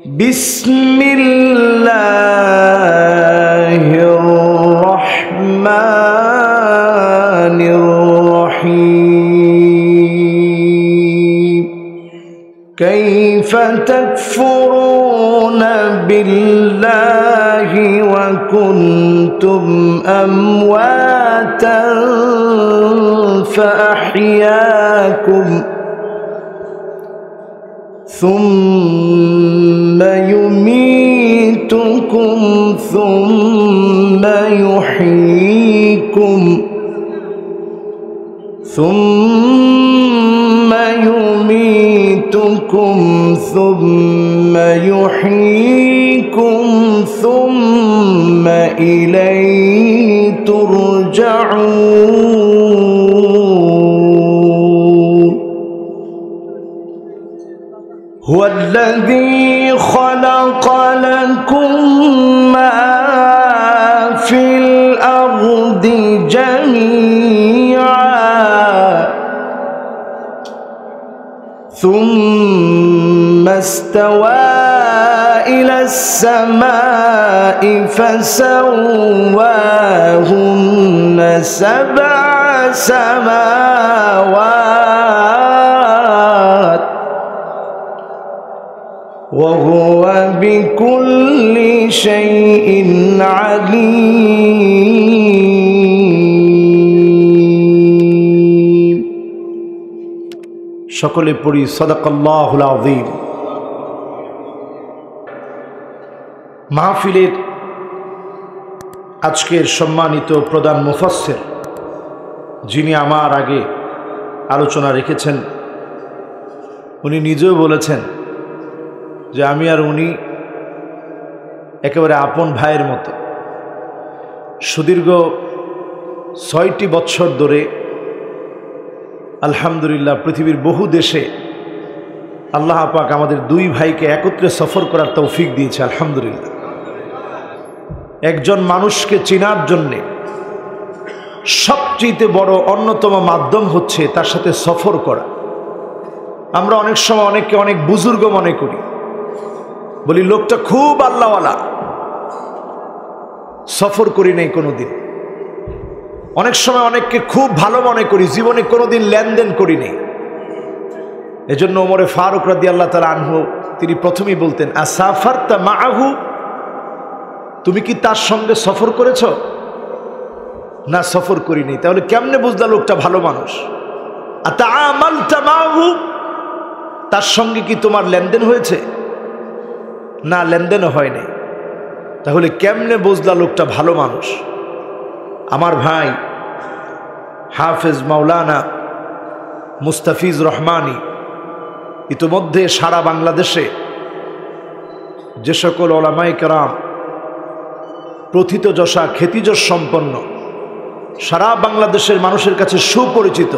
বিসমিল্লাহির রহমানির রহিম কাইফা তাকফুরুনা বিল্লাহি ওয়া কুনতুম আমওয়াতান ফাআহইয়াকুম ثم يميتكم ثم يحييكم ثم يميتكم ثم يحييكم ثم إليه ترجعون هو الذي خلق لكم ما في الأرض جميعا ثم استوى إلى السماء فسواهن سبع سماوات وهو بكل شيء عليم সকলে পড়ি সাদাকাল্লাহুল আযীম। মাহফিলের আজকের সম্মানিত প্রধান মুফাসসির যিনি আমার আগে আলোচনা রেখেছেন, উনি নিজেও বলেছেন যে আমি আর উনি একেবারে আপন ভাইয়ের মতো। সুদীর্ঘ ৬টি বছর ধরে আলহামদুলিল্লাহ পৃথিবীর বহু দেশে আল্লাহ পাক আমাদের দুই ভাইকে একত্রে সফর করার তৌফিক দিয়েছে আলহামদুলিল্লাহ। একজন মানুষকে চেনার জন্যে সবচেয়ে বড় অন্যতম মাধ্যম হচ্ছে তার সাথে সফর করা। আমরা অনেক সময় অনেককে অনেক বুজুর্গ মনে করি, বলি লোকটা খুব আল্লাহওয়ালা, সফর করি নাই কোনোদিন। অনেক সময় অনেককে খুব ভালো মনে করি, জীবনে কোনোদিন লেনদেন করি নাই। এজন্য ওমরে ফারুক রাদিয়াল্লাহু তাআলা আনহু তিনি প্রথমেই বলতেন, আসাফারতা মাআহু, তুমি কি তার সঙ্গে সফর করেছ? না, সফর করি নাই। তাহলে কেমনে বুঝলা লোকটা ভালো মানুষ? আতাআমালতা মাআহু, তার সঙ্গে কি তোমার লেনদেন হয়েছে? না, লেনদেনও হয়নি। তাহলে কেমনে বুঝলা লোকটা ভালো মানুষ? আমার ভাই হাফেজ মাওলানা মুস্তাফিজ রহমানী ইতিমধ্যে সারা বাংলাদেশে যে সকল উলামায়ে কেরাম প্রথিতযশা খ্যাতিযশ সম্পন্ন, সারা বাংলাদেশের মানুষের কাছে সুপরিচিত,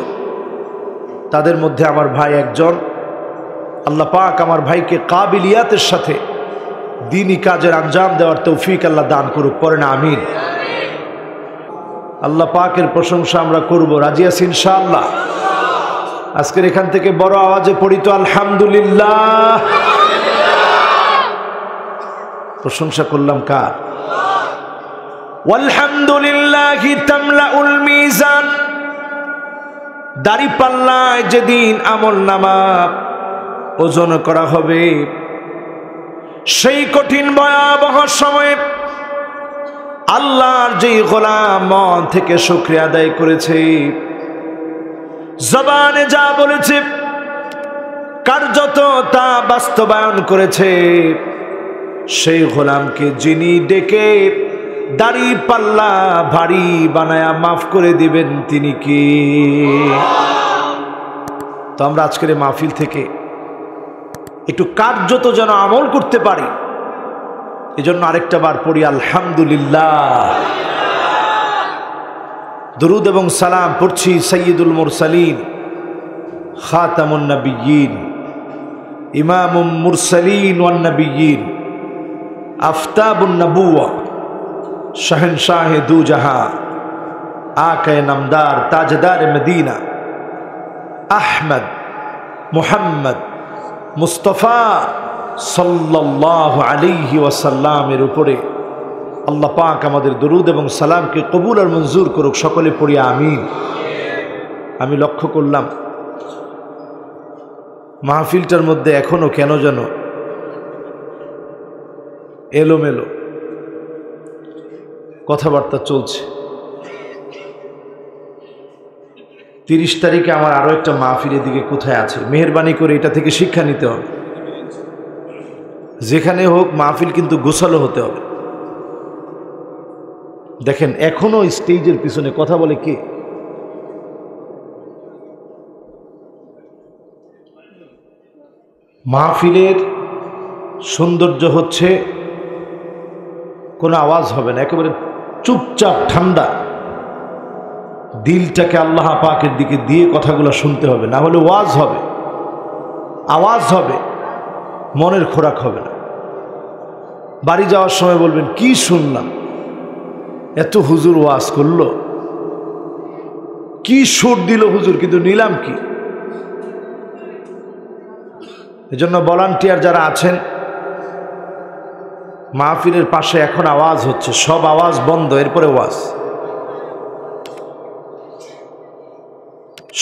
তাদের মধ্যে আমার ভাই একজন। আল্লাহ পাক আমার ভাইকে কাবিলিয়াতের সাথে দ্বীনি কাজের আঞ্জাম দেওয়ার তৌফিক আল্লাহ দান করুক, পড়েন আমিন। আল্লাহ পাকের প্রশংসা আমরা করব, রাজি আছি ইনশাআল্লাহ। আজকের এখান থেকে বড় আওয়াজে পড়ি তো আলহামদুলিল্লাহ। প্রশংসা করলাম কার? ওয়ালহামদুলিল্লাহি তামলাউল মিজান। দাড়িপাল্লায় যেদিন আমলনামা ওজন করা হবে, সেই কঠিন ভয়াবহ সময়ে আল্লাহর যেই গোলাম মন থেকে শুকরিয়া আদায় করেছে, জবানে যা বলেছে কার্যত তা বাস্তবায়ন করেছে, সেই গোলামকে যিনি ডেকে দাড়ি পাল্লা ভারী বানায়া মাফ করে দিবেন তিনি কি? তো আমরা আজকের এই মাহফিল থেকে একটু কার্যত যেন আমল করতে পারি, এজন্য আরেকটা বার পড়ি আলহামদুলিল্লাহ। দরুদ এবং সালাম পড়ছি সাইয়্যিদুল মুরসালিন, খাতামুন নবিয়্যিন, ইমামুল মুরসালিন ওয়ান নবিয়্যিন, আফতাবুন নবুওয়া, শাহেনশাহে দু জাহাঁ, आक़े नमदार ताजदार मदीना अहमद मुहम्मद मुस्तफ़ा সাল্লাল্লাহু আলাইহি ওয়াসাল্লামের উপরে আল্লাহ পাক আমাদের দরুদ এবং সালামকে কবুল আর মঞ্জুর করুক। সকলে পড়ি আমিন। আমি লক্ষ্য করলাম মাহফিলটার মধ্যে এখনো কেন যেন এলোমেলো কথাবার্তা চলছে। 30 তারিখে আমার আরো একটা মাহফিলের দিকে কোথায় আছে, মেহেরবানি করে এটা থেকে শিক্ষা নিতে হবে। যেখানে হোক মাহফিল কিন্তু গোছালো হতে হবে। দেখেন এখনো স্টেজের পিছনে কথা বলে কে? মাহফিলের সৌন্দর্য হচ্ছে কোনো আওয়াজ হবে না, একেবারে চুপচাপ ঠান্ডা দিলটাকে আল্লাহ পাকের দিকে দিয়ে কথাগুলো শুনতে হবে, না হলে ওয়াজ হবে, আওয়াজ হবে, মনের খোরাক হবে না। বাড়ি যাওয়ার সময় বলবেন কি শুনলাম, এত হুজুর ওয়াজ করলো, কি সুর দিল হুজুর, কিন্তু নিলাম কি? এজন্য ভলান্টিয়ার যারা আছেন, মাহফিলের পাশে এখন আওয়াজ হচ্ছে, সব আওয়াজ বন্ধ, এরপরে ওয়াজ।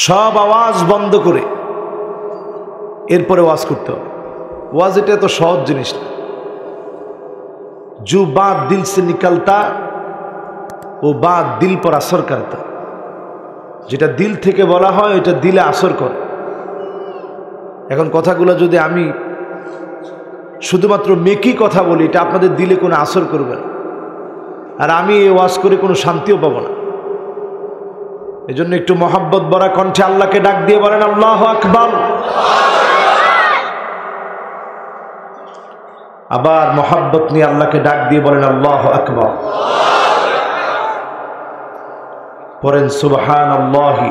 সব আওয়াজ বন্ধ করে এরপরে ওয়াজ করতে হবে। ওয়াজ এটা তো সহজ জিনিস না। जो बात दिल से निकलता वो बात दिल पर असर करता। যেটা দিল থেকে বলা হয় এটা দিলে আসর করে। এখন কথাগুলো যদি আমি শুধুমাত্র মেকি কথা বলি, এটা আপনাদের দিলে কোনো আসর করবে না, আর আমি এই ওয়াজ করে কোনো শান্তিও পাবো না। এজন্য একটু মহাব্বত ভরা কণ্ঠে আল্লাহকে ডাক দিয়ে বলেন আল্লাহু আকবার। আবার মহাব্বত নিয়ে আল্লাহকে ডাক দিয়ে বলেন আল্লাহু আকবার। পড়েন সুবহানাল্লাহি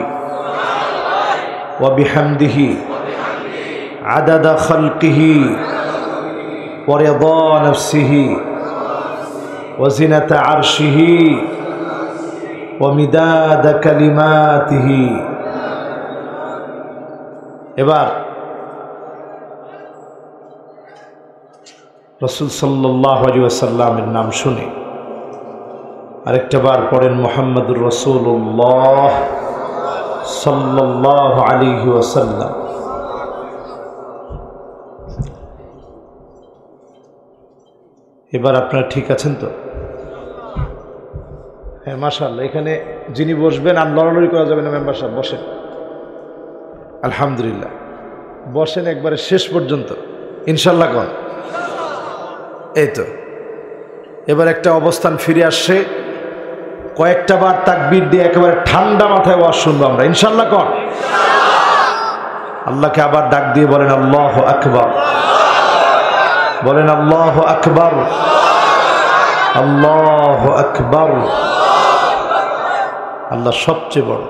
ওয়া বিহামদিহি আদাদা খালকিহি ওয়া রিদা নাফসিহি ওয়া জিনাতা আরশিহি ওয়া মিদাদা কালিমাতিহি। এবার রাসূল সাল্লাল্লাহু আলাইহি ওয়াসাল্লামের নাম শুনে আরেকটা বার পড়েন মুহাম্মাদুর রাসূলুল্লাহ সাল্লাল্লাহু আলাইহি ওয়াসাল্লাম। এবার আপনারা ঠিক আছেন তো? হ্যাঁ মাশাআল্লাহ। এখানে যিনি বসবেন আর লড়ালড়ি করা যাবে না, মেম্বার সাহেব বসেন। আলহামদুলিল্লাহ, বসেন একবারে শেষ পর্যন্ত ইনশাল্লাহ। কোন এই তো এবার একটা অবস্থান ফিরে আসছে, কয়েকটা বার তাকবীর দিয়ে একেবারে ঠান্ডা মাথায় ওয়াজ শুনবো আমরা ইনশাল্লাহ। কোন আল্লাহকে আবার ডাক দিয়ে বলেন আল্লাহু আকবার, বলেন আল্লাহু আকবার, আল্লাহু আকবার। আল্লাহ সবচেয়ে বড়।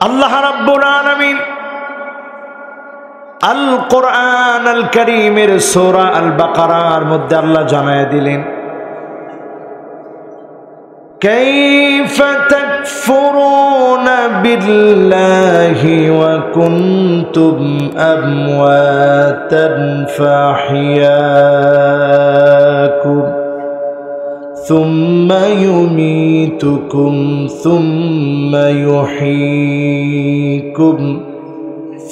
আল্লাহ রাব্বুল আলামিন আল কোরআন আল কারীমের সূরা আল বাকারার মধ্যে আল্লাহ জানায় দিলেন, কাইফা তাকফুরুনা বিল্লাহি ওয়া কুনতুম আমওয়াতান ফাহিয়াকুম সুম্মা ইউমীতুকুম সুম্মা ইউহয়ীকুম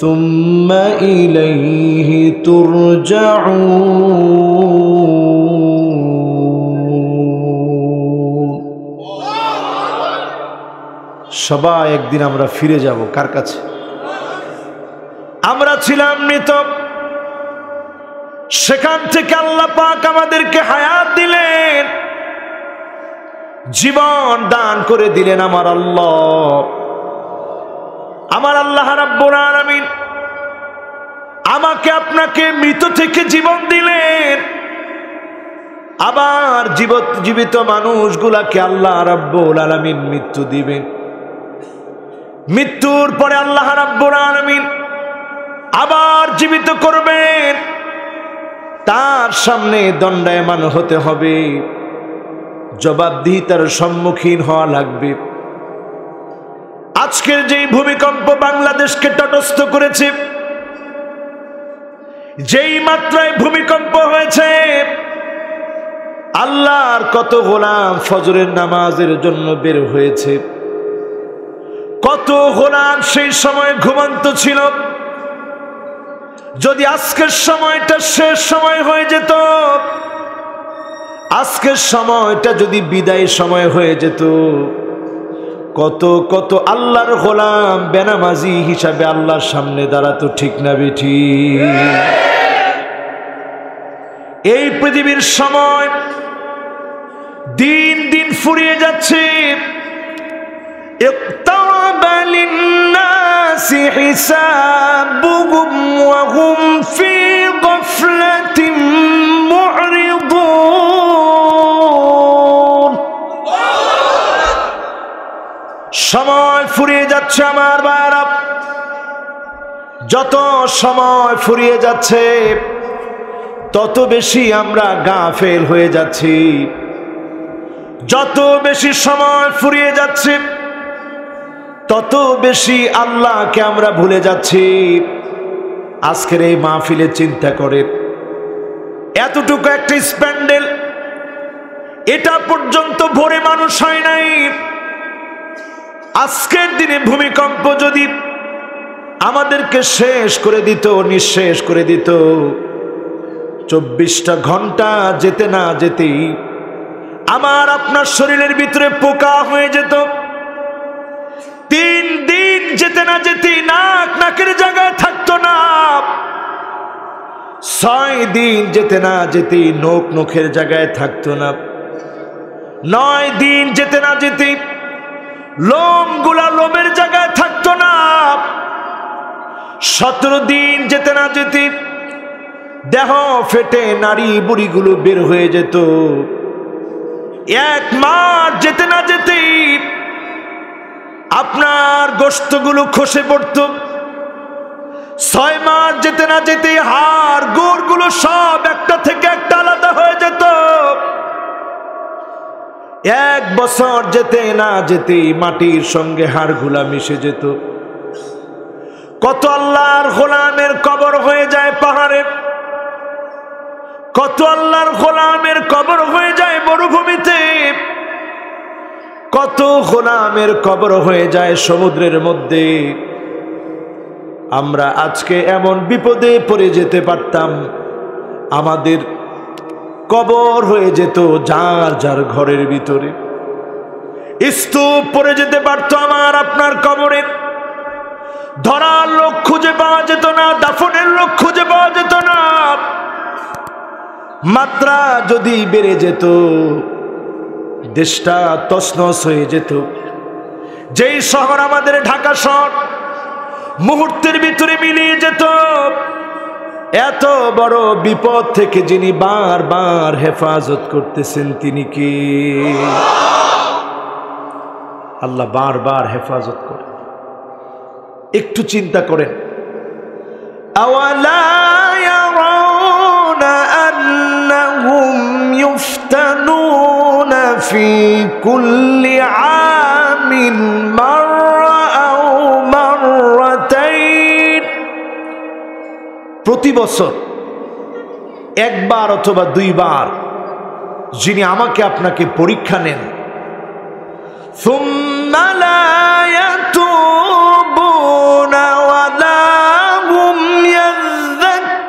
সুম্মা ইলাইহি তুরজাউন। সবাই একদিন আমরা ফিরে যাব কার কাছে? আমরা ছিলাম মৃত, সেখান থেকে আল্লাহ পাক আমাদেরকে হায়াত দিলেন, জীবন দান করে দিলেন আমার আল্লাহ। আমার আল্লাহ রাব্বুল আলামিন আমাকে আপনাকে মৃত থেকে জীবন দিলেন, আবার জীবিত মানুষগুলাকে আল্লাহ রাব্বুল আলামিন মৃত্যু দিবেন। মৃত্যুর পরে আল্লাহ রাব্বুল আলামিন আবার জীবিত করবেন, তার সামনে দণ্ডায়মান হতে হবে, জবাবদিহিতার সম্মুখীন হওয়া লাগবে। আজকের যেই ভূমিকম্প বাংলাদেশকে তটস্থ করেছে, যেই মাত্রায় ভূমিকম্প হয়েছে, আল্লাহর কত গোলাম ফজরের নামাজের জন্য বের হয়েছে, কত গোলাম সেই সময় ঘুমন্ত ছিল। যদি আজকের সময়টা শেষ সময় হয়ে যেত, আজকের সময়টা যদি বিদায় সময় হয়ে যেত, কত কত আল্লাহর গোলাম বেনামাজি হিসাবে আল্লাহর সামনে দাঁড়াতো, ঠিক না বেঠি? এই পৃথিবীর সময় দিন দিন ফুরিয়ে যাচ্ছে। ইকতারাবা লিন-নাসি হিসাবুহুম ওয়া হুম ফি গাফলাতিন মু'রিদুন। সময় ফুরিয়ে যাচ্ছে আমার ভাইরা, যত সময় ফুরিয়ে যাচ্ছে তত বেশি আমরা গাফেল হয়ে যাচ্ছি। যত বেশি সময় ফুরিয়ে যাচ্ছে তত বেশি আল্লাহকে আমরা ভুলে যাচ্ছি। আজকের এই মাহফিলে চিন্তা করে, এতটুকু একটা স্প্যান্ডেল, এটা পর্যন্ত ভরে মানুষ হয় নাই। আজকের দিনে ভূমিকম্প যদি আমাদেরকে শেষ করে দিত, নিঃশেষ করে দিত, 24টা ঘন্টা যেতে না যেতেই আমার আপনার শরীরের ভিতরে পোকা হয়ে যেত। 3 দিন যেতে না যেতেই নাক নাকের জায়গায় থাকতো না। 6 দিন যেতে না যেতেই নখ নখের জায়গায় থাকতো না। 9 দিন যেতে না যেতেই লোমগুলা লোমের জায়গায় থাকতো না। 17 দিন যেতে না যেতেই দেহ ফেটে নারী বুড়িগুলো বের হয়ে যেত। 1 মাস যেতে না যেতেই আপনার গোশতগুলো খসে পড়ত। 6 মাস যেতে না যেতেই হাড় গোড়গুলো সব একটা থেকে একটা আলাদা হয়ে যেত। 1 বছর যেতে না যেতেই মাটির সঙ্গে হাড়গুলা মিশে যেত। কত আল্লাহর গোলামের কবর হয়ে যায় পাহাড়ে, কত আল্লাহর গোলামের কবর হয়ে যায় মরুভূমিতে, কত গোলামের কবর হয়ে যায় সমুদ্রের মধ্যে। আমরা আজকে এমন বিপদে পড়ে যেতে পারতাম, আমাদের কবর হয়ে যেত যার যার ঘরের ভিতরে। স্তূপ পড়ে যেতে পারতো আমার আপনার কবরে। ধরার লোক খুঁজে পাওয়া যেত না, দাফনের লোক খুঁজে পাওয়া যেত না। মাত্রা যদি বেড়ে যেত, দেশটা তছনছ হয়ে যেত। যেই শহর আমাদের ঢাকা শহর মুহূর্তের ভিতরে মিলিয়ে যেত। এত বড় বিপদ থেকে যিনি বারবার হেফাজত করতেছেন তিনি কি? আল্লাহ বারবার হেফাজত করে। একটু চিন্তা করেন, আওয়ালা ইয়ারাউনা আন্নাহুম ইফতানুনা ফি কুল্লি আমিন মাররা আও মাররাতাইন। প্রতি বছর 1 বার অথবা 2 বার যিনি আমাকে আপনাকে পরীক্ষা নেন, সুম্মা লা ইয়াতুবুনা ওয়ালা হুম ইয়াযাক্কারুন।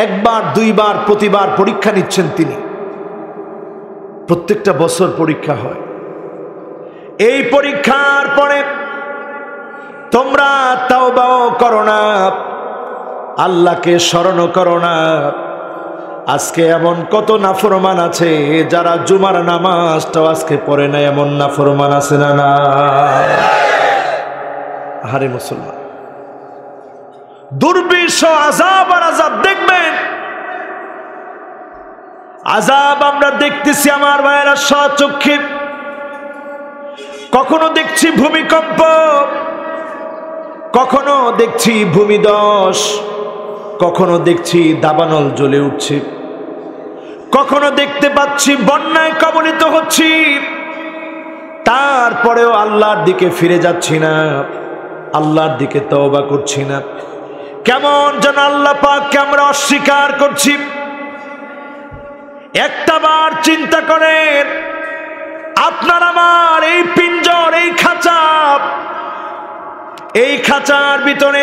1 বার 2 বার প্রতিবার পরীক্ষা নিচ্ছেন তিনি। প্রত্যেকটা বছর পরীক্ষা হয়। এই পরীক্ষার পরে তোমরা তাওবাও করো না, আল্লাহকে স্মরণ করো না। আজকে এমন কত নাফরমান আছে যারা জুমার নামাজটাও আজকে পড়ে না, এমন নাফরমান আছে না? না, আরে মুসলমান, দুর্বিষহ আযাব আর আযাব দেখবেন। আযাব আমরা দেখতেছি আমার ভাইয়েরা স্বচক্ষে। কখনো দেখছি ভূমিকম্প, কখনো দেখছি ভূমিধস, কখনো দেখছি দাবানল জ্বলে উঠছে, কখনো দেখতে পাচ্ছি বন্যায় কবলিত হচ্ছি, তারপরেও আল্লাহর দিকে ফিরে যাচ্ছি না, আল্লাহর দিকে তওবা করছি না। কেমন যেন আল্লাহ পাককে আমরা অস্বীকার করছি। একটাবার চিন্তা করেন, আপনার আমার এই পিঞ্জর, এই খাঁচার ভিতরে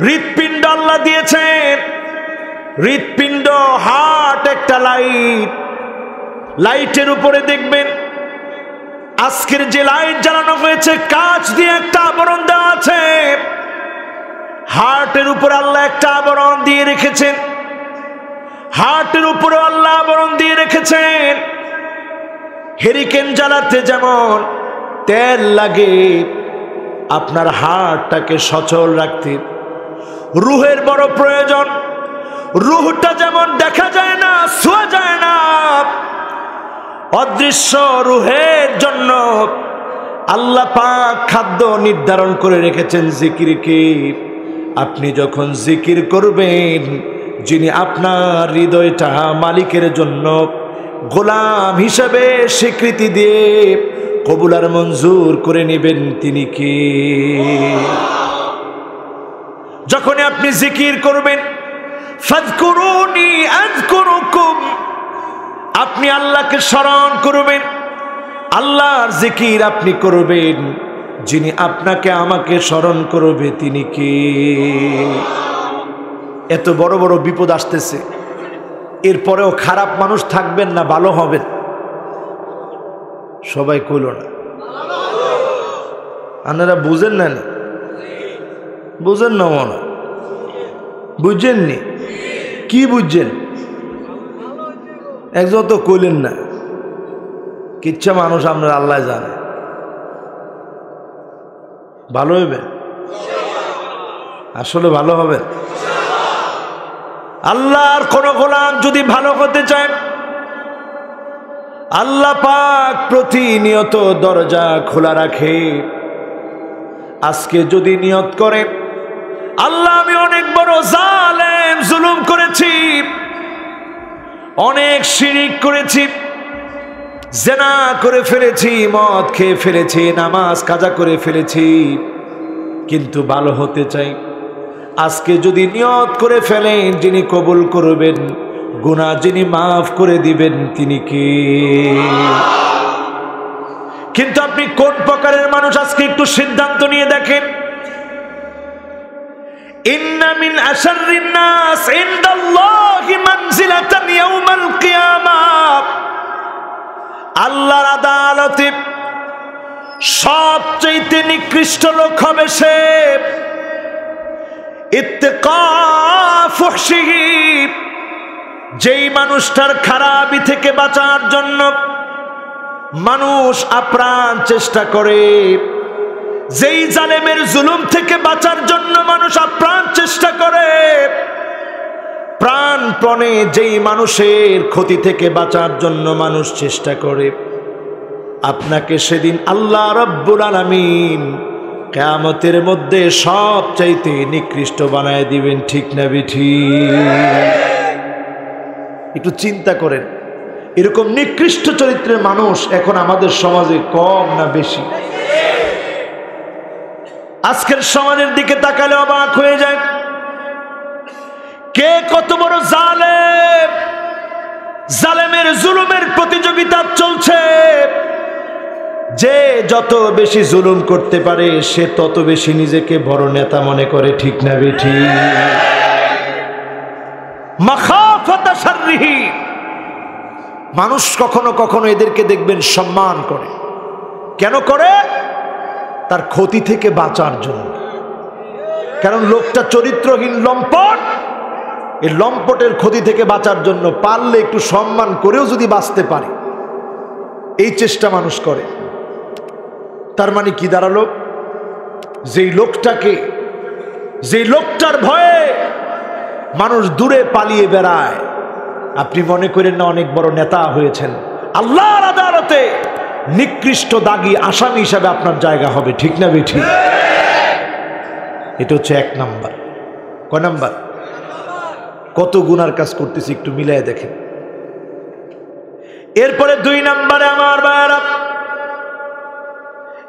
হৃৎপিণ্ড আল্লাহ দিয়েছেন। হৃৎপিণ্ড, হার্ট একটা লাইটের উপরে দেখবেন আজকের যে লাইট জ্বালানো হয়েছে কাঁচ দিয়ে একটা আবরণ দেওয়া আছে। হার্টের উপরে আল্লাহ একটা আবরণ দিয়ে রেখেছেন, হার্টের উপরে আল্লাহ আবরণ দিয়ে রেখেছেন। হেরিকেন জ্বালাতে যেমন তেল লাগে, আপনার হার্টটাকে সচল রাখতে রুহের বড় প্রয়োজন। রুহটা যেমন দেখা যায় না, ছোঁয়া যায় না, অদৃশ্য রুহের জন্য আল্লাহ পাক খাদ্য নির্ধারণ করে রেখেছেন জিকিরকে। আপনি যখন জিকির করবেন, যিনি আপনার হৃদয়টা মালিকের জন্য গোলাম হিসেবে স্বীকৃতি দিয়ে কবুল আর মঞ্জুর করে নেবেন, তিনি কে? যখন আপনি জিকির করবেন, ফাযকুরুনি আযকুরুকুম, আপনি আল্লাহকে স্মরণ করবেন, আল্লাহর জিকির আপনি করবেন, যিনি আপনাকে আমাকে স্মরণ করবে তিনি কে? এত বড় বড় বিপদ আসতেছে, এরপরেও খারাপ মানুষ থাকবেন না, ভালো হবেন? সবাই কইল না। আপনারা বুঝেন না? বুঝেন না মনে? বুঝছেননি? কি বুঝছেন? একজন তো কইলেন না। কিচ্ছা মানুষ আপনারা আল্লাহ জানে। ভালো হইবে, আসলে ভালো হবে। আল্লাহর কোন গোলাম যদি ভালো হতে চায়, আল্লাহ পাক প্রতিনিয়ত দরজা খোলা রাখে। আজকে যদি নিয়ত করে, আল্লাহ আমি অনেক বড় জালেম, জুলুম করেছি, অনেক শিরিক করেছি, জেনা করে ফেলেছি, মদ খেয়ে ফেলেছি, নামাজ কাজা করে ফেলেছি, কিন্তু ভালো হতে চাই। আজকে যদি নিয়ত করে ফেলেন, যিনি কবুল করবেন, গুনাহ যিনি মাফ করে দিবেন, তিনি কে? কিন্তু আপনি কোন প্রকারের মানুষ আজকে একটু সিদ্ধান্ত নিয়ে দেখেন। ইন্না মিন আশাররিন নাস ইনদাল্লাহি মানজিলাতান ইয়াউমাল কিয়ামাহ, আল্লাহর আদালতে সবচেয়ে নিকৃষ্ট লোক হবে সে ইত্তিকা ফুহশিহি, যেই মানুষটার খারাপি থেকে বাঁচার জন্য মানুষ আপ্রাণ চেষ্টা করে, যেই জালেমের জুলুম থেকে বাঁচার জন্য মানুষ আপ্রাণ চেষ্টা করে, প্রাণপণে যেই মানুষের ক্ষতি থেকে বাঁচার জন্য মানুষ চেষ্টা করে, আপনাকে সেদিন আল্লাহ রাব্বুল আলামিন কিয়ামতের মধ্যে সবচাইতে নিকৃষ্ট বানায় দিবেন। ঠিক না বেঠিক? একটু চিন্তা করেন, এরকম নিকৃষ্ট চরিত্রের মানুষ এখন আমাদের সমাজে কম না বেশি? আজকের সমাজের দিকে তাকালে অবাক হয়ে যায়, কে কত বড় জালেম, জালেমের জুলুমের প্রতিযোগিতা চলছে। যে যত বেশি জুলুম করতে পারে, সে তত বেশি নিজেকে বড় নেতা মনে করে। ঠিক না বেঠিক? মাখাফাতা শাররিহি, মানুষ কখনো কখনো এদেরকে দেখবেন সম্মান করে। কেন করে? তার ক্ষতি থেকে বাঁচার জন্য। কারণ লোকটা চরিত্রহীন, লম্পট। এই লম্পটের ক্ষতি থেকে বাঁচার জন্য পারলে একটু সম্মান করেও যদি বাঁচতে পারে, এই চেষ্টা মানুষ করে। তার মানে কি দাঁড়ালো? যেই লোকটার ভয়ে মানুষ দূরে পালিয়ে বেড়ায়, আপনি মনে করেন না অনেক বড় নেতা হয়েছেন, আল্লাহর আদালতে নিকৃষ্ট দাগী আসামি হিসাবে আপনার জায়গা হবে। ঠিক না বেঠিক? এটা হচ্ছে এক নাম্বার। কয় নাম্বার? কত গুনার কাজ করতেছি একটু মিলাই দেখেন। এরপরে দুই নাম্বারে আমার ভাইরা,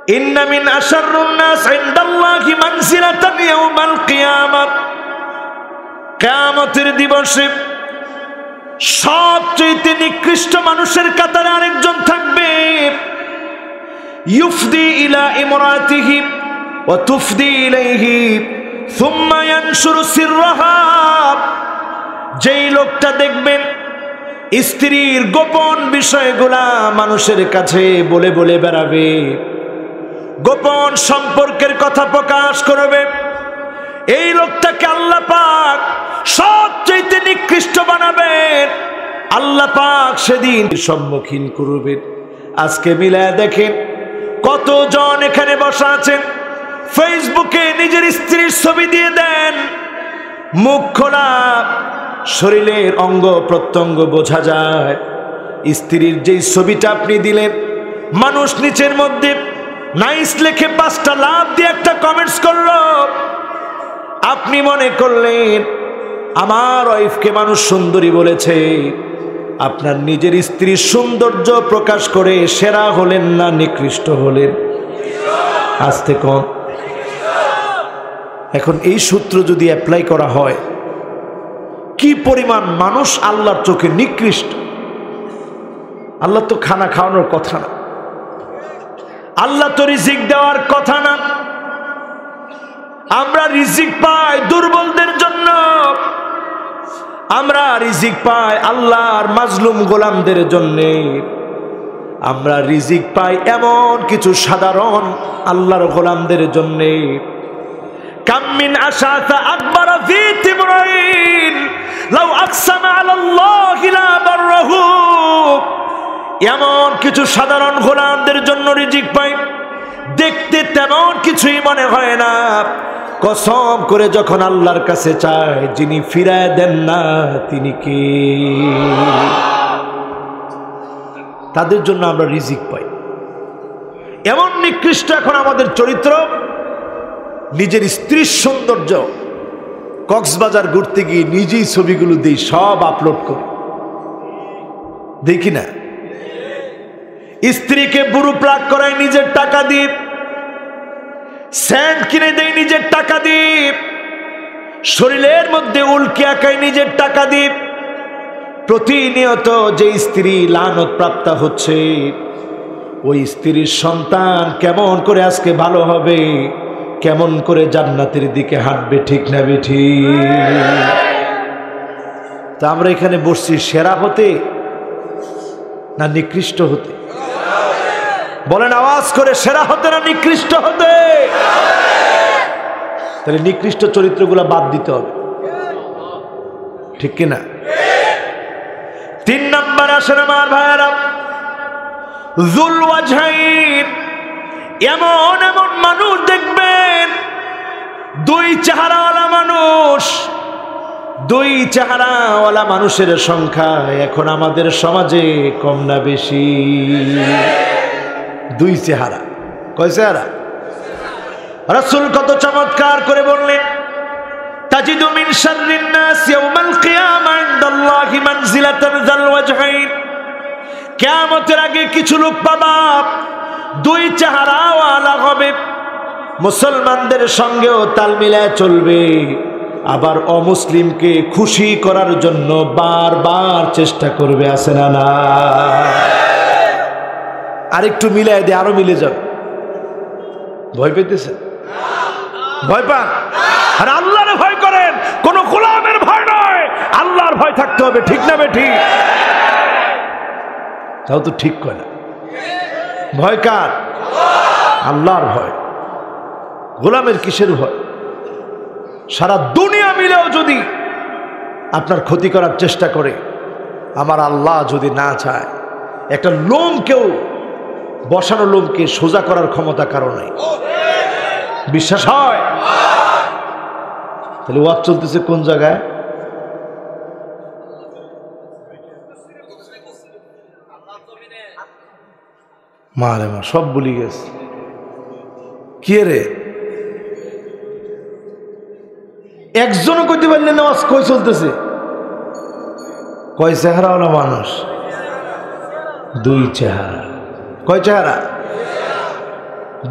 ইন্না মিন আশাররুন নাস ইনদাল্লাহি মানজিলাতান ইয়াউমাল কিয়ামাহ, কিয়ামতের দিবসে সবচেয়ে নিকৃষ্ট মানুষের কাতারে আরেকজন থাকবে। ইউফদি ইলা ইমরাতিহি ওয়া তুফদি ইলাইহি সুম্মা ইয়ানশুরু সিররাহা, যেই লোকটা দেখবেন স্ত্রীর গোপন বিষয়গুলা মানুষের কাছে বলে বলে বেড়াবে, গোপন সম্পর্কের কথা প্রকাশ করবে, এই লোকটাকে আল্লাহ পাক সবচেয়ে নিকৃষ্ট বানাবেন। আল্লাহ পাক সেদিন সম্মুখীন করবেন। আজকে মিলায় দেখেন কতজন এখানে বসা আছেন, ফেসবুকে নিজের স্ত্রীর ছবি দিয়ে দেন, মুখ খোলা, শরীরের অঙ্গ প্রত্যঙ্গ বোঝা যায়। স্ত্রীর যেই ছবিটা আপনি দিলেন, মানুষ নিচের মধ্যে নাইস লেখে 5টা লাভ দিয়ে একটা কমেন্টস করলো, আপনি মনে করলেন আমার ওয়াইফকে মানুষ সুন্দরী বলেছে। আপনার নিজের স্ত্রীর সৌন্দর্য প্রকাশ করে সেরা হলেন না নিকৃষ্ট হলেন? আস্তে কম। এখন এই সূত্র যদি অ্যাপ্লাই করা হয়, কি পরিমাণ মানুষ আল্লাহর চোখে নিকৃষ্ট। আল্লাহ তো খানা খাওয়ানোর কথা না, আল্লাহ তো রিজিক দেওয়ার কথা না। আমরা রিজিক পাই দুর্বলদের জন্য, আমরা রিজিক পাই আল্লাহর মাজলুম গোলামদের জন্য, আমরা রিজিক পাই এমন কিছু সাধারণ আল্লাহর গোলামদের জন্য। কামিন আশাতা আকবার ফি তিমরাইন লাউ আকসামা আলাল্লাহি লা বাররাহু, এমন কিছু সাধারণ গোলামদের জন্য রিজিক পাই, দেখতে তেমন কিছুই মনে হয় না, কসম করে যখন আল্লাহর কাছে চায়, যিনি ফিরায় দেন না তিনি কে? তাদের জন্য আমরা রিজিক পাই। এমন নিকৃষ্ট এখন আমাদের চরিত্র, নিজের স্ত্রীর সৌন্দর্য কক্সবাজার ঘুরতে গিয়ে নিজেই ছবিগুলো দিই, সব আপলোড করি, দেখি না? স্ত্রীকে বুড়ো প্লাগ করায় নিজের টাকা দিয়ে, স্যান্ড কিনে দেয় নিজের টাকা দিয়ে, শরীরের মধ্যে উল্কি আঁকায় নিজের টাকা দিয়ে। প্রতিনিয়ত যে স্ত্রী লানত প্রাপ্ত হচ্ছে, ওই স্ত্রীর সন্তান কেমন করে আজকে ভালো হবে, কেমন করে জান্নাতের দিকে হাঁটবে, ঠিক না বেঠি? তা আমরা এখানে বসছি সেরা হতে না নিকৃষ্ট হতে? বলেন আওয়াজ করে, সেরা হতে না নিকৃষ্ট হতে? তাহলে নিকৃষ্ট চরিত্রগুলো বাদ দিতে হবে, ঠিক কিনা? 3 নম্বর আসেন আমার ভাইয়েরা, যুল ওয়াজহাইন। এমন এমন মানুষ দেখবেন, 2 চেহারাওয়ালা মানুষ। 2 চেহারাওয়ালা মানুষের সংখ্যা এখন আমাদের সমাজে কম না বেশি? 2 চেহারা। কয় চেহারা? রাসূল কত চমৎকার করে বললেন, তাজিদু মিন শাররিন নাস ইয়াউমাল কিয়ামা ইনদাল্লাহি মানজিলাতান যাল ওয়াজহাইন। কিয়ামতের আগে কিছু লোক পাবা 2 চেহারাওয়ালা হবে, মুসলমানদের সঙ্গেও তাল মিলায় চলবে, আবার অমুসলিমকে খুশি করার জন্য বারবার চেষ্টা করবে, আছে না না? আরেকটু মিলাই দিয়ে আরো মিলে যাবে। ভয় পেতেছে? ভয় পান? আর আল্লাহর ভয় করেন, কোন গোলামের ভয় নয়, আল্লাহর ভয় থাকতে হবে, ঠিক না বেঠি? তাও তো ঠিক কয় না। ভয় কার? আল্লাহর ভয়। গোলামের কিসের ভয়? সারা দুনিয়া মিলেও যদি আপনার ক্ষতি করার চেষ্টা করে, আমার আল্লাহ যদি না চায়, একটা লোমকেও, বসানো লোমকে সোজা করার ক্ষমতা কারো নাই। বিশ্বাস হয়? তাহলে ওয়াজ চলতেছে কোন জায়গায়? মারে মা, সব ভুলি গেছে। কি রে, একজনও কইতে পারলেন না ওয়াজ কই চলতেছে? কয় চেহারাওয়ালা মানুষ? 2 চেহারা। কয় চেহারা?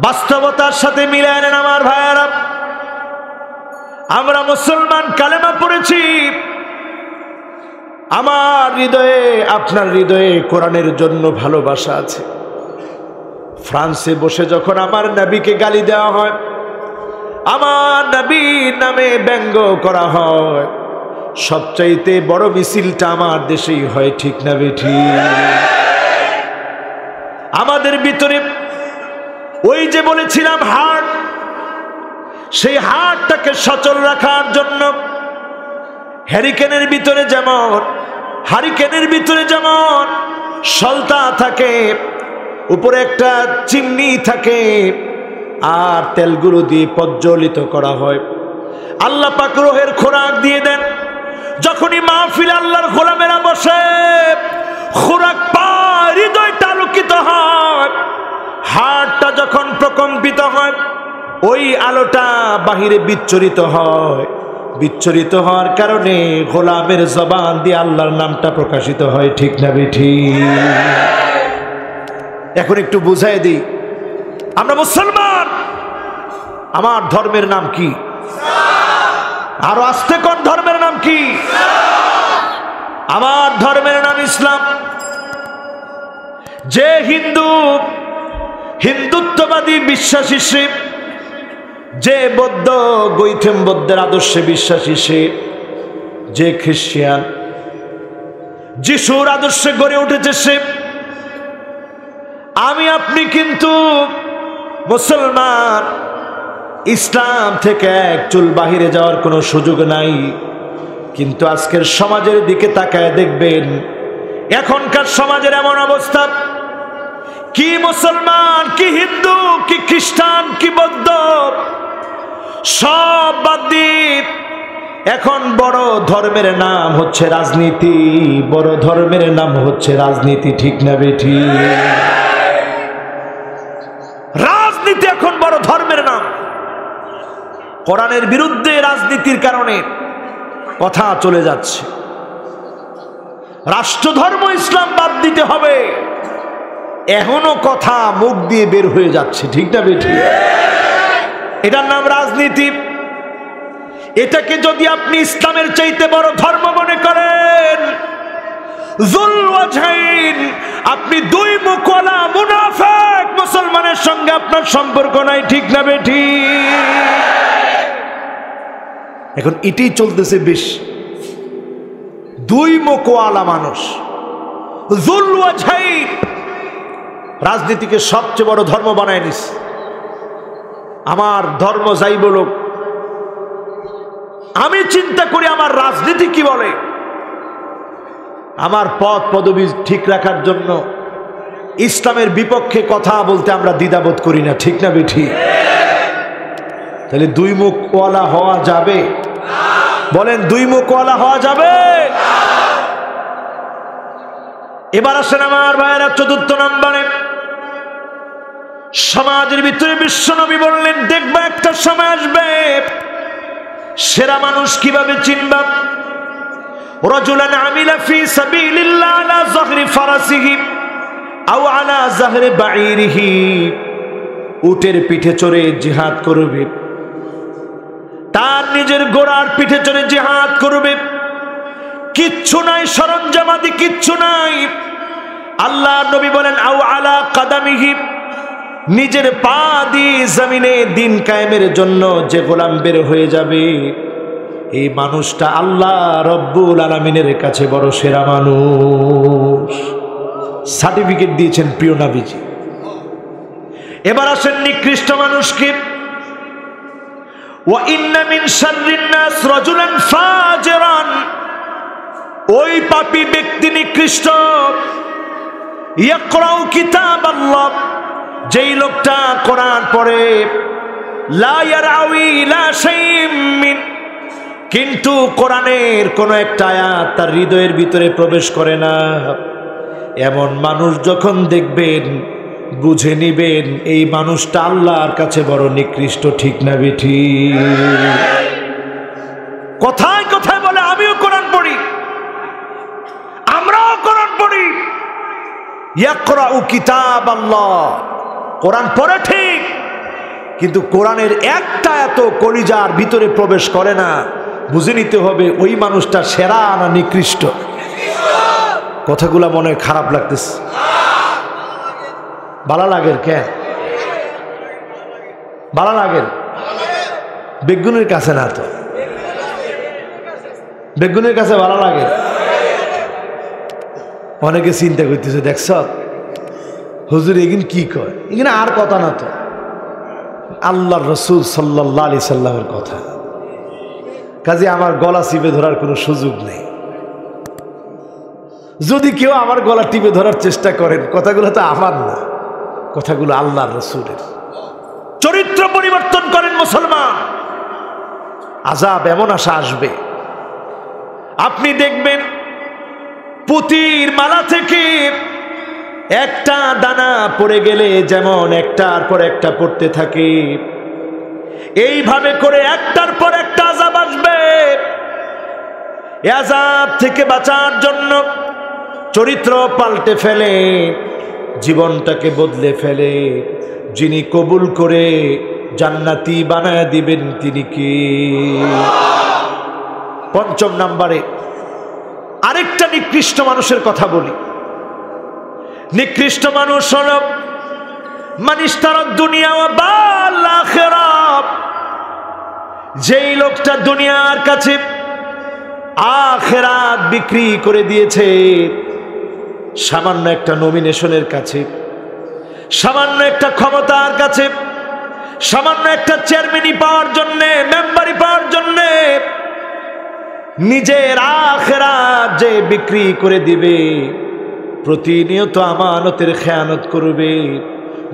বাস্তবতার সাথে মিলায় নেন আমার ভাইয়েরা। আমরা মুসলমান, কালেমা পড়েছি, আমার হৃদয়ে আপনার হৃদয়ে কোরআনের জন্য ভালোবাসা আছে। ফ্রান্সে বসে যখন আমার নবীকে গালি দেওয়া হয়, আমার নবীর নামে ব্যঙ্গ করা হয়, সবচাইতে বড় মিছিলটা আমার দেশেই হয়, ঠিক না বেঠি? আমাদের ভিতরে ওই যে বলেছিলাম হার্ট, সেই হার্টটাকে সচল রাখার জন্য হারিকেনের ভিতরে যেমন সলতা থাকে, উপরে একটা চিমনি থাকে, আর তেলগুলো দিয়ে প্রজ্বলিত করা হয়। আল্লাহ পাক রূহের খোরাক দিয়ে দেন। যখনই মাহফিলে আল্লাহর গোলামেরা বসে, খোরাক পায়, হৃদয়টা আলোকিত হয়, হার্টটা যখন প্রকম্পিত হয়, ওই আলোটা বাহিরে বিচ্ছুরিত হয়। বিচ্ছুরিত হওয়ার কারণে গোলামের জবান দিয়ে আল্লাহর নামটা প্রকাশিত হয়, ঠিক না বেঠিক? এখন একটু বুঝাই দিই, আমরা মুসলমান, আমার ধর্মের নাম কি? আরো আস্তে কোন ধর্মের নাম কি? আমার ধর্মের নাম ইসলাম। যে হিন্দুত্ববাদী বিশ্বাসী সে, যে বৌদ্ধ গৈথেম বৌদ্ধের আদর্শে বিশ্বাসী সে, যে খ্রিস্টান যিশুর আদর্শে গড়ে উঠেছে সে, আমি আপনি কিন্তু মুসলমান। ইসলাম থেকে এক চুল বাহিরে যাওয়ার কোনো সুযোগ নাই। কিন্তু আজকের সমাজের দিকে তাকায় দেখবেন, এখনকার সমাজের এমন অবস্থা, কি মুসলমান, কি হিন্দু, কি খ্রিস্টান, কি বৌদ্ধ, সব বাদ দিয়ে এখন বড় ধর্মের নাম হচ্ছে রাজনীতি। বড় ধর্মের নাম হচ্ছে রাজনীতি, ঠিক না বেঠি? রাজনীতি এখন বড় ধর্মের নাম। কোরআনের বিরুদ্ধে রাজনীতির কারণে কথা চলে যাচ্ছে। রাষ্ট্রধর্ম ইসলাম বাদ দিতে হবে, এখনো কথা মুখ দিয়ে বের হয়ে যাচ্ছে, ঠিক না বেঠি? এটার নাম রাজনীতি। এটাকে যদি আপনি ইসলামের চাইতে বড় ধর্ম মনে করেন, যুল ওয়াজহাইন, আপনি দুই মুখওয়ালা মুনাফিক মুসলমানের সঙ্গে আপনার সম্পর্ক নাই, ঠিক না বেঠি? এখন এটাই চলতেছে বেশ, দুই মুখওয়ালা মানুষ, যুল ওয়াজহাইন, রাজনীতিকে সবচেয়ে বড় ধর্ম বানায় নিস। আমার ধর্ম যাই বলুক, আমি চিন্তা করি আমার রাজনীতি কি বলে। আমার পদ পদবি ঠিক রাখার জন্য ইসলামের বিপক্ষে কথা বলতে আমরা দ্বিধাবোধ করি না, ঠিক না বেঠি? তাহলে দুই মুখওয়ালা হওয়া যাবে? বলেন, দুই মুখওয়ালা হওয়া যাবে? এবার আসেন আমার ভাইয়েরা, চতুর্থ নম্বরে সমাজের ভিতরে বিশ্বনবী বললেন, দেখবা একটা সময় আসবে, সেরা মানুষ কিভাবে চিনবা? রাজুলান আমিলা ফি সাবিলিল্লাহ আলা যাহরি ফারাসিহি আও আলা যাহরি বাঈরিহি, উটের পিঠে চড়ে জিহাদ করবে, তার নিজের ঘোড়ার পিঠে চড়ে জিহাদ করবে, কিচ্ছু নাই, সরঞ্জামাদি কিচ্ছু নাই। আল্লাহ নবী বলেন, আও আলা কাদামিহি, নিজের পা দিয়ে জমিনে দিন কায়েমের জন্য যে গোলাম বের হয়ে যাবে, এই মানুষটা আল্লাহ রব্বুল আলামিনের কাছে বড় সেরা মানুষ। সার্টিফিকেট দিয়েছেন প্রিয় নবীজি। এবার আসেন নিকৃষ্ট মানুষকে। ওয়া ইন্না মিন শাররিন নাস রাজুলান ফাজিরান, ওই পাপী ব্যক্তি নিকৃষ্ট, ইয়াকরাউ কিতাবাল্লাহ, যেই লোকটা কোরআন পড়ে, লা ইয়ারাউই লা শাইইম মিন, কিন্তু কোরআনের কোন একটা আয়াত তার হৃদয়ের ভিতরে প্রবেশ করে না। এমন মানুষ যখন দেখবেন, বুঝে নিবেন এই মানুষটা আল্লাহর কাছে বড় নিকৃষ্ট, ঠিক না বেঠি? কথায় কথায় বলে আমিও কোরআন পড়ি, আমরাও কোরআন পড়ি, ইয়াকরাউ কিতাবাল্লাহ, কোরআন পড়ে ঠিক, কিন্তু কোরআনের একটা এত কলিজার ভিতরে প্রবেশ করে না, বুঝে নিতে হবে ওই মানুষটা সেরা না নিকৃষ্ট। কথাগুলা মনে খারাপ লাগতেছে, ভালো লাগের কেন? ভালো লাগের বেগুনের কাছে না, তো বেগুনের কাছে ভালো লাগে। অনেকে চিন্তা করতেছে, দেখছ হুজুর এগিন কি কয়, এখানে আর কথা না, তো আল্লাহর রসুল সাল্লাল্লাহু আলাইহি সাল্লামের কথা। কাজে আমার গলা চিপে ধরার কোনো সুযোগ নেই। যদি কেউ আমার গলা টিপে ধরার চেষ্টা করেন, কথাগুলো তো আমার না, কথাগুলো আল্লাহর রসুলের। চরিত্র পরিবর্তন করেন মুসলমান, আযাব এমন আশা আসবে, আপনি দেখবেন পুতির মালা থেকে একটা দানা পড়ে গেলে যেমন একটার পর একটা পড়তে থাকে, এইভাবে করে একটার পর একটা আযাব আসবে। এই আযাব থেকে বাঁচার জন্য চরিত্র পাল্টে ফেলে, জীবনটাকে বদলে ফেলে, যিনি কবুল করে জান্নাতি বানায় দিবেন তিনি কি? পঞ্চম নম্বরে আরেকটা নিকৃষ্ট মানুষের কথা বলি। নিকৃষ্ট মানুষ হল মানিশতারা দুনিয়া ওয়া বাল আখিরাত, যেই লোকটা দুনিয়ার কাছে আখিরাত বিক্রি করে দিয়েছে সামান্য একটা নমিনেশনের কাছে, সামান্য একটা ক্ষমতার কাছে, সামান্য একটা চেয়ারম্যানি পাওয়ার জন্যে, মেম্বারি পাওয়ার জন্যে নিজের আখিরাত যে বিক্রি করে দিবে, প্রতিনিয়ত আমানতের খেয়ানত করবে,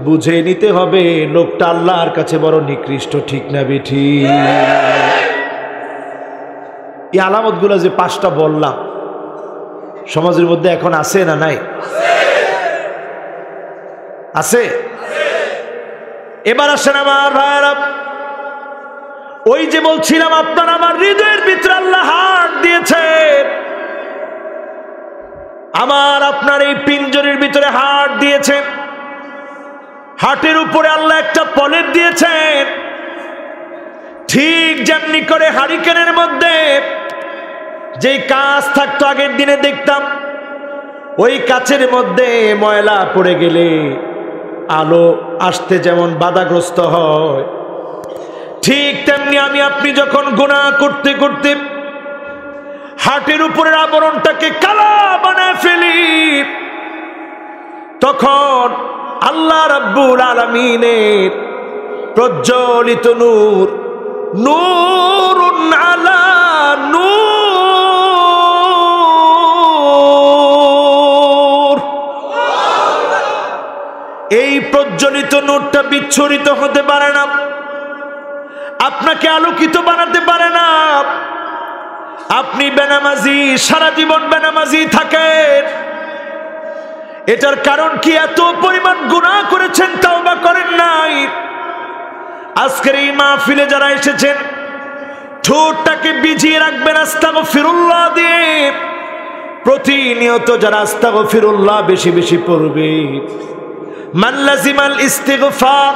বুঝে নিতে হবে লোকটা আল্লাহর কাছে বড় নিকৃষ্ট। ঠিক না বেঠি? এই আলামতগুলো যে পাঁচটা বললাম সমাজের মধ্যে এখন আছে না নাই? আছে। এবার আসেন আমার ভাইরা, ওই যে বলছিলাম আপনার আমার হৃদয়ের ভিতরে আল্লাহ হার্ট দিয়েছে, আমার আপনার এই পিঞ্জরের ভিতরে হার্ট দিয়েছেন, হার্টের উপরে আল্লাহ একটা পলেট দিয়েছেন। ঠিক যেমনি করে হারিকেনের মধ্যে যেই কাঁচ থাকতো আগের দিনে দেখতাম, ওই কাচের মধ্যে ময়লা পড়ে গেলে আলো আসতে যেমন বাধাগ্রস্ত হয়, ঠিক তেমনি আমি আপনি যখন গুনাহ করতে করতে হার্টের উপরের আবরণটাকে কালা বানায় ফেলি, তখন আল্লাহ রাব্বুল আলামিনের প্রজ্বলিত নূর, নূরুন আলা নূর, এই প্রজ্বলিত নূরটা বিচ্ছুরিত হতে পারে না, আপনাকে আলোকিত বানাতে পারে না। আপনি বেনামাজি, সারা জীবন বেনামাজি থাকেন, এটার কারণ কি? এত পরিমাণ গুনাহ করেছেন, তাওবা করেন নাই। আজকের এই মাহফিলে যারা এসেছেন, ঠোঁটটাকে ভিজিয়ে রাখবেন আস্তাগফিরুল্লাহ দিয়ে। প্রতিনিয়ত যারা আস্তাগফিরুল্লাহ বেশি বেশি পড়বে, মান লাজিমাল ইস্তিগফার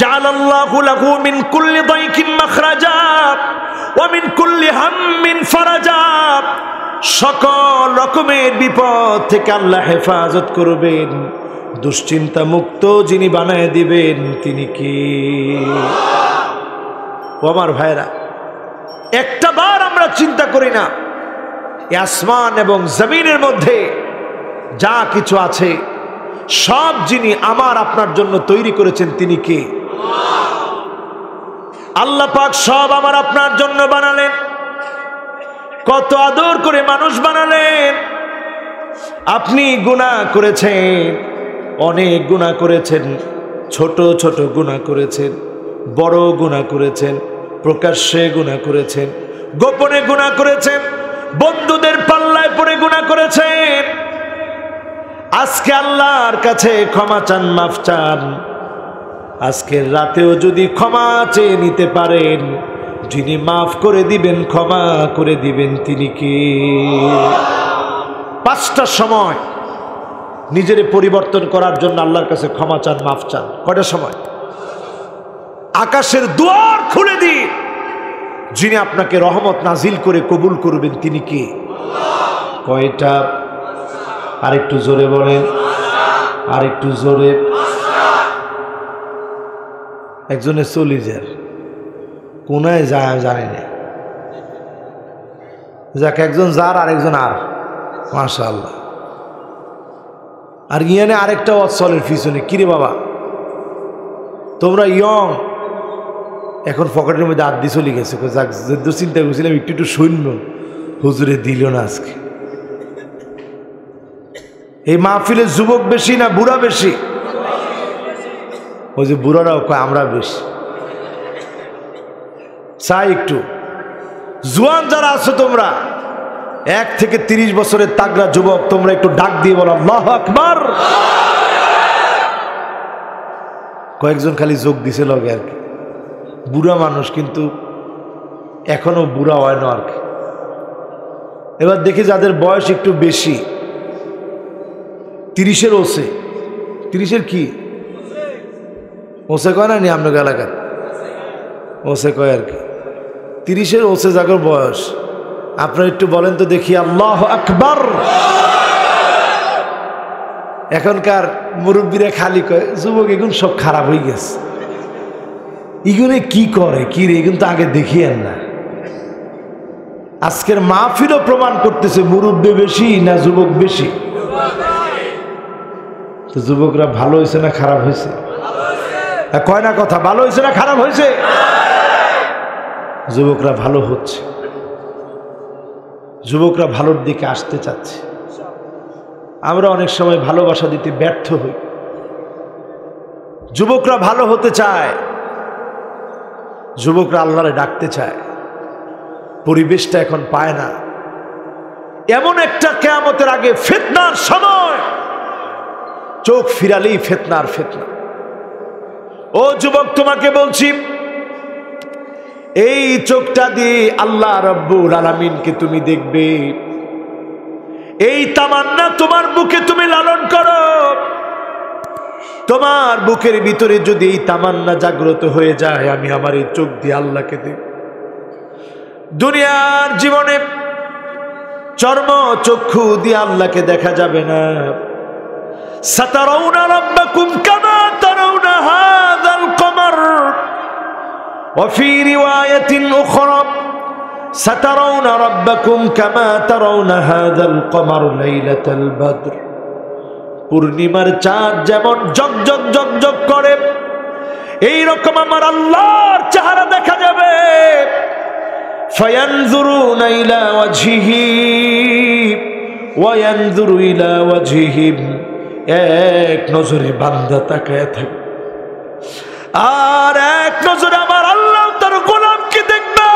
জাআলাল্লাহু লাহু মিন কুল্লি দাইকিন মাখরাজা ওয়া মিন কুল্লি হাম্মিন ফারাজা, সকল রকমের বিপদ থেকে আল্লাহ হেফাজত করবেন, দুশ্চিন্তা মুক্ত যিনি বানায় দিবেন তিনি কি? ও আমার ভাইরা, একটা বার আমরা চিন্তা করি না এই আসমান এবং জমিনের মধ্যে যা কিছু আছে সব যিনি আমার আপনার জন্য তৈরি করেছেন তিনি কে? আল্লাহ পাক সব আমার আপনার জন্য বানালেন, কত আদর করে মানুষ বানালেন। আপনি গুনাহ করেছেন, অনেক গুনাহ করেছেন, ছোট ছোট গুনাহ করেছেন, বড় গুনাহ করেছেন, প্রকাশ্যে গুনাহ করেছেন, গোপনে গুনাহ করেছেন, বন্ধুদের পাল্লায় পড়ে গুনাহ করেছেন। আজকে আল্লাহর কাছে ক্ষমা চান, মাফ চান। আজকের রাতেও যদি ক্ষমা চেয়ে নিতে পারেন, যিনি মাফ করে দিবেন, ক্ষমা করে দিবেন তিনি কি? পাঁচটার সময় নিজের পরিবর্তন করার জন্য আল্লাহর কাছে ক্ষমা চান, মাফ চান। কয়টার সময়? আকাশের দুয়ার খুলে দিন, যিনি আপনাকে রহমত নাজিল করে কবুল করবেন তিনি কে? কয়টা? আরেকটু জোরে বলেন, আরেকটু জোরে। একজনে চলে যার কোনায় যায় জানে না, যাক একজন যার আরেকজন আর, মাশাআল্লাহ। আর ইয়ানে আরেকটা ওয়াসলের পিছনে, কিরে বাবা তোমরা ইয়ং, এখন পকেটের মধ্যে হাত দিয়ে চলে গেছে। যাক যদ্দূর চিন্তা করছিলাম একটু একটু শূন্য, হুজুরে দিল না আজকে। এই মাহফিলে যুবক বেশি না বুড়া বেশি? ওই যে বুড়ারাও কয় আমরা বেশি। চাই একটু জোয়ান যারা আছো তোমরা 1 থেকে 30 বছরের তাগড়া যুবক, তোমরা একটু ডাক দিয়ে বলো আল্লাহু আকবার। কয়েকজন খালি যোগ দিছে লগে আর কি, বুড়া মানুষ কিন্তু এখনো বুড়া হয় না আর কি। এবার দেখি যাদের বয়স একটু বেশি, 30-এর ওসে, 30-এর কি ওসে কয় না নি আপনার এলাকার? ওসে কয় আর কি, 30-এর ওসে যাগর বয়স। আপনারা একটু বলেন তো দেখি আল্লাহু আকবার। এখনকার মুরব্বীরা খালি কয় যুবক এগুন সব খারাপ হয়ে গেছে, এগুলো কি করে কি রে, এগুলো তো আগে দেখিয়েন না। আজকের মাহফিলও প্রমাণ করতেছে মুরব্বী বেশি না যুবক বেশি। তো যুবকরা ভালো হয়েছে না খারাপ হয়েছে? কয় না কথা, ভালো হয়েছে না খারাপ হয়েছে? যুবকরা ভালো হচ্ছে, যুবকরা ভালোর দিকে আসতে চাচ্ছে। আমরা অনেক সময় ভালোবাসা দিতে ব্যর্থ হই। যুবকরা ভালো হতে চায়, যুবকরা আল্লাহরে ডাকতে চায়, পরিবেশটা এখন পায় না। এমন একটা কিয়ামতের আগে ফিতনার সময়, চোখ ফিরালেই ফিতনার ফিতনা। ও যুবক তোমাকে বলছি, এই চোখটা দিয়ে আল্লাহ রাব্বুল আলামিনকে তুমি দেখবে, এই তামান্না তোমার বুকে তুমি লালন করো। তোমার বুকের ভিতরে যদি এই তামান্না জাগ্রত হয়ে যায় আমি আমার এই চোখ দিয়ে আল্লাহকে দেখব। দুনিয়ার জীবনে চর্ম চক্ষু দিয়ে আল্লাহকে দেখা যাবে না। সাতারাউনা রাব্বাকুম কামা তারাউনা হাযাল কমার ওয়া ফি রিওয়ায়াতিন উখরা সাতারাউনা রাব্বাকুম কামা তারাউনা হাযাল কমার লাইলাতাল বদর। পূর্ণিমার চাঁদ যেমন জগজগ জগজগ করে, এই রকম আমার আল্লাহর চেহারা দেখা যাবে। ফায়ানজুরুনা ইলা ওয়াজহিহি ওয়া ইয়ানজুরু ইলা ওয়াজহিহিম। এক নজরে বান্দা তাকায় থাকে, আর এক নজরে আমার আল্লাহ তার গোলামকে দেখবে।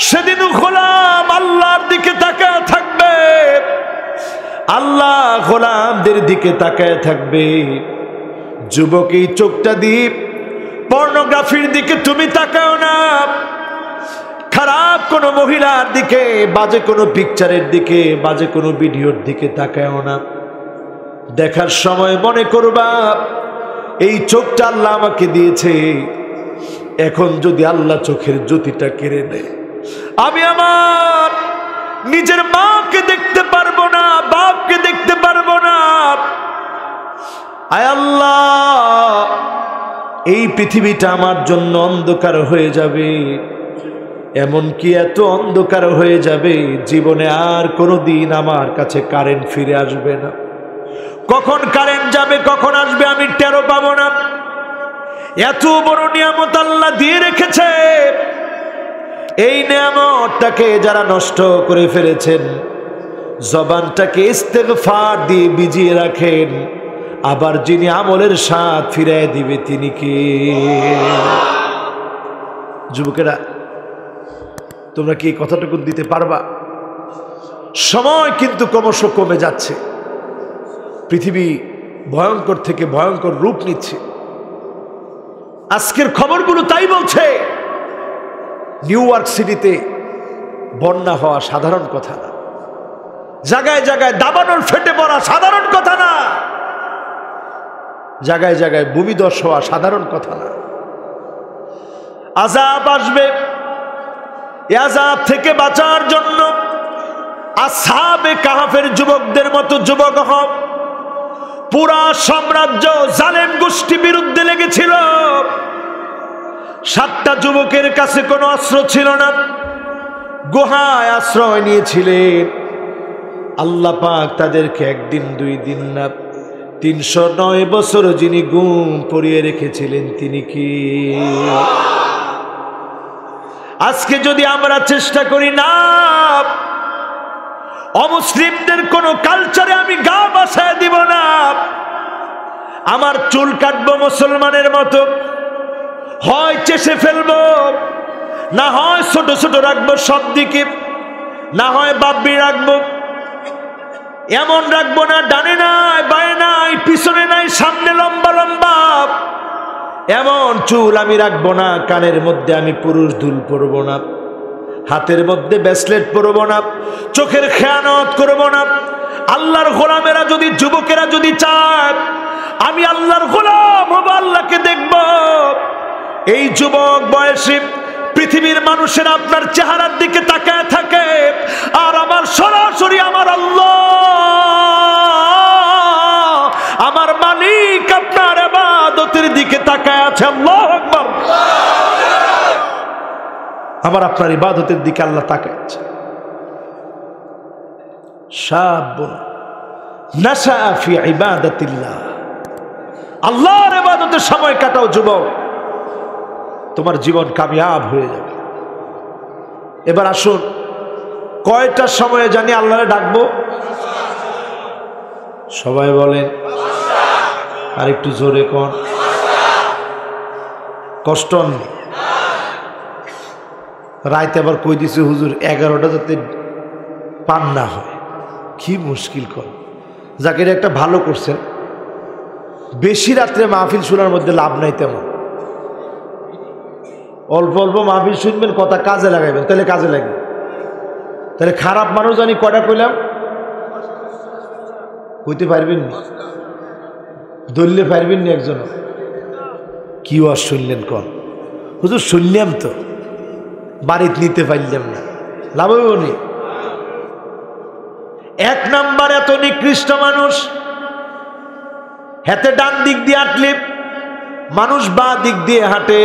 সেদিন গোলাম আল্লাহর দিকে তাকায় থাকবে, আল্লাহ গোলামদের দিকে তাকায় থাকবে। যুবক এই চোখটা দিয়ে পর্নোগ্রাফির দিকে তুমি তাকাও না, খারাপ কোনো মহিলার দিকে, বাজে কোনো পিকচারের দিকে, বাজে কোনো ভিডিওর দিকে তাকাও না। দেখার সময় মনে করবা এই চোখটা আল্লাহ আমাকে দিয়েছে, এখন যদি আল্লাহ চোখের জ্যোতিটা কেড়ে নেয় আমি আমার নিজের মাকে দেখতে পারবো না, বাপকে দেখতে পারবো না। আয় আল্লাহ, এই পৃথিবীটা আমার জন্য অন্ধকার হয়ে যাবে, এমনকি এত অন্ধকার হয়ে যাবে জীবনে আর কোনোদিন আমার কাছে কারেন্ট ফিরে আসবে না। কখন কারেন্ট যাবে কখন আসবে আমি টেরও পাবো না। এত বড় নিয়ামত আল্লাহ দিয়ে রেখেছে, এই নিয়ামতটাকে যারা নষ্ট করে ফেলেছেন, জবানটাকে ইস্তেগফার দিয়ে ভিজিয়ে রাখেন, আবার যিনি আমলের স্বাদ ফিরিয়ে দিবে তিনি কে? যুবকেরা তোমরা কি কথাটুকু দিতে পারবা? সময় কিন্তু ক্রমশ কমে যাচ্ছে, পৃথিবী ভয়ঙ্কর থেকে ভয়ঙ্কর রূপ নিচ্ছে। আজকের খবরগুলো তাই বলছে। নিউ ইয়র্ক সিটিতে বন্যা হওয়া সাধারণ কথা না, জায়গায় জায়গায় দাবানল ফেটে পড়া সাধারণ কথা না, জায়গায় জায়গায় ভূমিধস হওয়া সাধারণ কথা না। আযাব আসবে। এই আযাব থেকে বাঁচার জন্য আসহাবে কাহফের যুবকদের মতো যুবক হও। পুরা সাম্রাজ্য জালেম গোষ্ঠী বিরুদ্ধে লেগেছিল। 7টা যুবকের কাছে কোনো অস্ত্র ছিল না, গুহায় আশ্রয় নিয়েছিলেন। আল্লাহ পাক তাদেরকে একদিন 2 দিন না 309 বছর যিনি ঘুম পড়িয়ে রেখেছিলেন তিনি কি? আজকে যদি আমরা চেষ্টা করি না, অমুসলিমদের কোন কালচারে আমি গা বাসায় দিব না, আমার চুল কাটবো মুসলমানের মতো, হয় চেষে ফেলবো, না হয় ছোট ছোট রাখবো সব দিকে, না হয় বাব্বি রাখবো, এমন রাখবো না ডানে নাই বায়ে নাই পিছনে নাই সামনে লম্বা লম্বা, এমন চুল আমি রাখবো না। কানের মধ্যে আমি পুরুষ দুল পরবো না, হাতের মধ্যে ব্রেসলেট পরবো না, চোখের খেয়ানত করবো না। আল্লাহর গোলামেরা যদি, যুবকেরা যদি চায় আমি আল্লাহর গোলাম হব, আল্লাহকে দেখব, এই যুবক বয়সী পৃথিবীর মানুষেরা আপনার চেহারার দিকে তাকায় থাকে, আর আমার সরাসরি আমার আল্লাহ, আমার মালিক আপনার ইবাদতের দিকে তাকায় আছে। আল্লাহু আকবার। আমার আপনার ইবাদতের দিকে আল্লাহ তাকায় আছে। শাবুন নাশা ফি ইবাদাতিল্লাহ, আল্লাহর ইবাদতে সময় কাটাও যুবক, তোমার জীবন কামিয়াব হয়ে যাবে। এবার আসুন, কয়টা সময়ে জানি আল্লাহরে ডাকবো? সবাই বলেন, আর একটু জোরে কোন, কষ্ট নেই। রাইতে আবার কই দিছে হুজুর 11টা যাতে পান না হয়, কি মুশকিল কর। জাকির একটা ভালো করছেন, বেশি রাত্রে মাহফিল শোনার মধ্যে লাভ নাই তেমন। অল্প অল্প মাহফিল শুনবেন, কথা কাজে লাগাইবেন, তাহলে কাজে লাগবে। তাহলে খারাপ মানুষ জানি কয়টা কইলাম, কইতে পারবেন নি, দললে পারবেন নি একজন। কি ওয়াজ শুনলেন কন? হুজুর শুনলাম তো, বাড়িতে নিতে পারলাম না, লাভ হইব নি? 1 নাম্বার, এত নিকৃষ্ট মানুষ, হাতে ডান দিক দিয়ে হাঁটলে মানুষ বা দিক দিয়ে হাঁটে,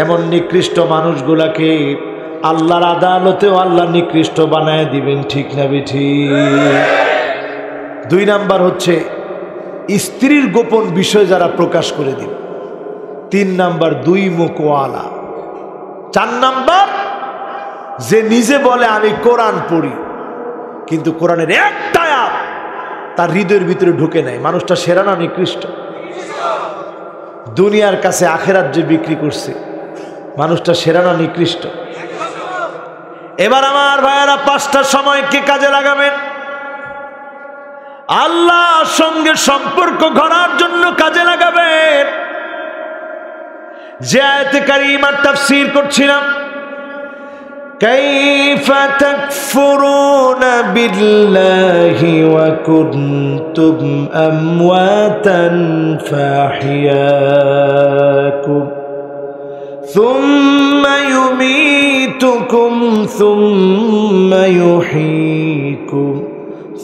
এমন নিকৃষ্ট মানুষগুলাকে আল্লাহর আদালতেও আল্লাহ নিকৃষ্ট বানায় দিবেন, ঠিক না বেঠিক? 2 নাম্বার হচ্ছে স্ত্রীর গোপন বিষয় যারা প্রকাশ করে দিন। 3 নাম্বার 2 মুখওয়ালা। 4 নাম্বার যে নিজে বলে আমি কোরআন পড়ি, কিন্তু কোরআনের একটা আয়াত তার হৃদয়ের ভিতরে ঢুকে নাই। মানুষটা সেরা না নিকৃষ্ট? দুনিয়ার কাছে আখেরাত যে বিক্রি করছে, মানুষটা সেরা না নিকৃষ্ট? এবার আমার ভাইয়েরা 5টা সময়কে কাজে লাগাবেন, আল্লাহর সঙ্গে সম্পর্ক গড়ার জন্য কাজে লাগাবেন। যে আয়াতে কারিমার তাফসীর করছিলাম, কাইফা তাকফুরুনা বিল্লাহি ওয়া কুনতুম আমওয়াতান ফাহিয়াকুম সুম্মা ইউমীতুকুম সুম্মা ইউহয়ীকুম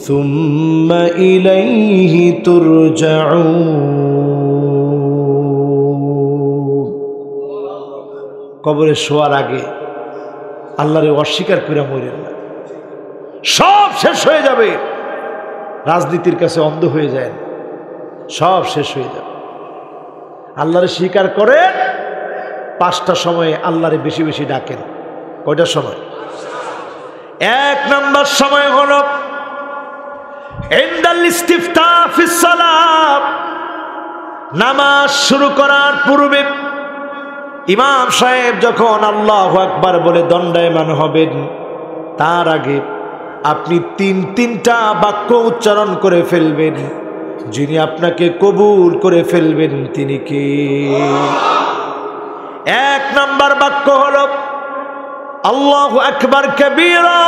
সুম্মা ইলাইহি তুরজাউন। কবরে শোয়ার আগে আল্লাহরে অস্বীকার করে মরেন না, সব শেষ হয়ে যাবে। রাজনীতির কাছে অন্ধ হয়ে যায়, সব শেষ হয়ে যাবে। আল্লাহরে স্বীকার করেন। 5টা সময়ে আল্লাহরে বেশি বেশি ডাকেন। কয়টা সময়? 1 নাম্বার সময় হলো ইনদাল ইস্তিফতাহ ফিস সালাত, নামাজ শুরু করার পূর্বে ইমাম সাহেব যখন আল্লাহু আকবার বলে দণ্ডায়মান হবেন, তার আগে আপনি 3টা বাক্য উচ্চারণ করে ফেলবেন। যিনি আপনাকে কবুল করে ফেলবেন তিনি কে? 1 নাম্বার বাক্য হলো আল্লাহু আকবার কাবীরা,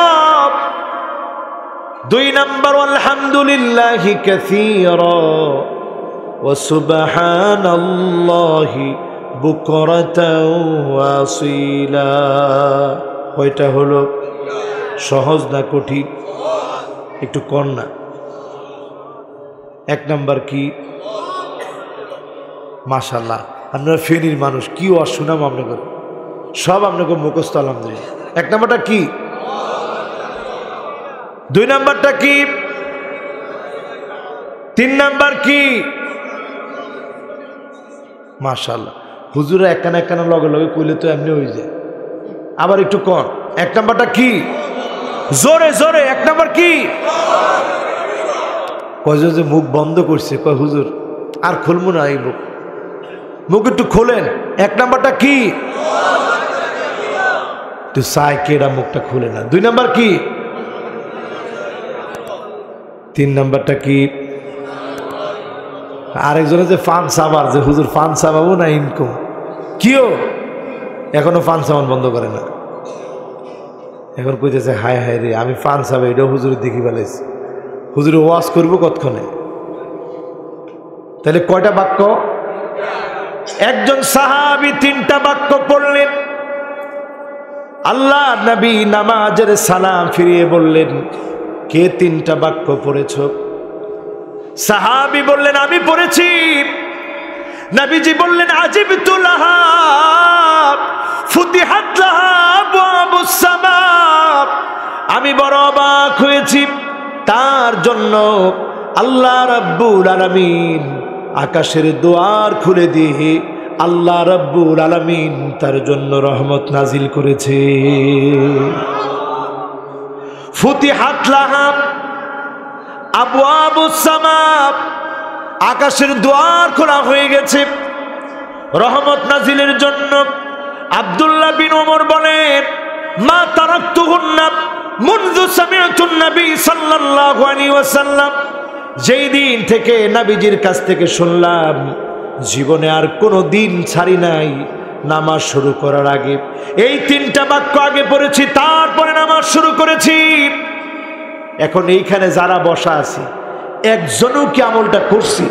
2 নাম্বার আলহামদুলিল্লাহি কাসীরা ওয়া সুবহানাল্লাহি বুকরাতাও ওয়াসিলা। কয়টা হলো? সহজ না কঠিন? একটু কর না। এক নাম্বার কি? মাশাআল্লাহ, আপনারা ফেনীর মানুষ, কি অশুনাম আপনাকে, সব আপনাকে মুখস্থ আলহামদুলিল্লাহ। এক নাম্বারটা কি? দুই নাম্বারটা কি? তিন নাম্বার কি? মাশাআল্লাহ, হুজুরা একখানা একখানা লগে লগে কইলে তো এমনি হয়ে যায়। আবার একটু কর। এক নাম্বারটা কি? জোরে জোরে। এক নাম্বার কি? কয় যে মুখ বন্ধ করছে, কয় হুজুর আর খুলবো না এই মুখ, মুখ একটু খোলেন। এক নাম্বারটা কি? একটু চাই কেডা মুখটা খুলে না। দুই নাম্বার কি? তিন নাম্বারটা কি? আরেকজনে যে ফান সাবার, যে হুজুর ফান সাবাবো না ইনকম, কিও এখনো ফান সাবান বন্ধ করে না। এখন কইতেছে হায় হায় রে, আমি ফান সাবা এটাও হুজুরের দেখি ফেলাইছি, হুজুরে ওয়াজ করবো কতক্ষণে। তাহলে কয়টা বাক্য? একজন সাহাবী তিনটা বাক্য পড়লেন। আল্লাহ নবী নামাজের সালাম ফিরিয়ে বললেন, কে তিনটা বাক্য পড়েছ? সাহাবী বললেন, আমি পড়েছি। নবীজি বললেন, আজিবতু লাহা ফুতিহাত লাহা আবওয়াবুস সামা। আমি বড় অবাক হয়েছি, তার জন্য আল্লাহ রাব্বুল আলামিন আকাশের দুয়ার খুলে দিয়ে আল্লাহ রাব্বুল আলামিন তার জন্য রহমত নাজিল করেছে। ফুতিহাত লাহা আবওয়াবুস সামা, আকাশের দুয়ার খোলা হয়ে গেছে রহমত নাজিলের জন্য। আব্দুল্লাহ বিন ওমর বলেন, মা তারাকতুহুন্না মুনযু সামি'তুন নবী সাল্লাল্লাহু আলাইহি ওয়াসাল্লাম, যেই দিন থেকে নবীজির কাছ থেকে শুনলাম জীবনে আর কোনো দিন ছাড়ি নাই নামাজ শুরু করার আগে এই তিনটা বাক্য আগে পড়েছি, তারপরে নামাজ শুরু করেছি। এখন এইখানে যারা বসা আছি একজনও কি আমলটা করছি?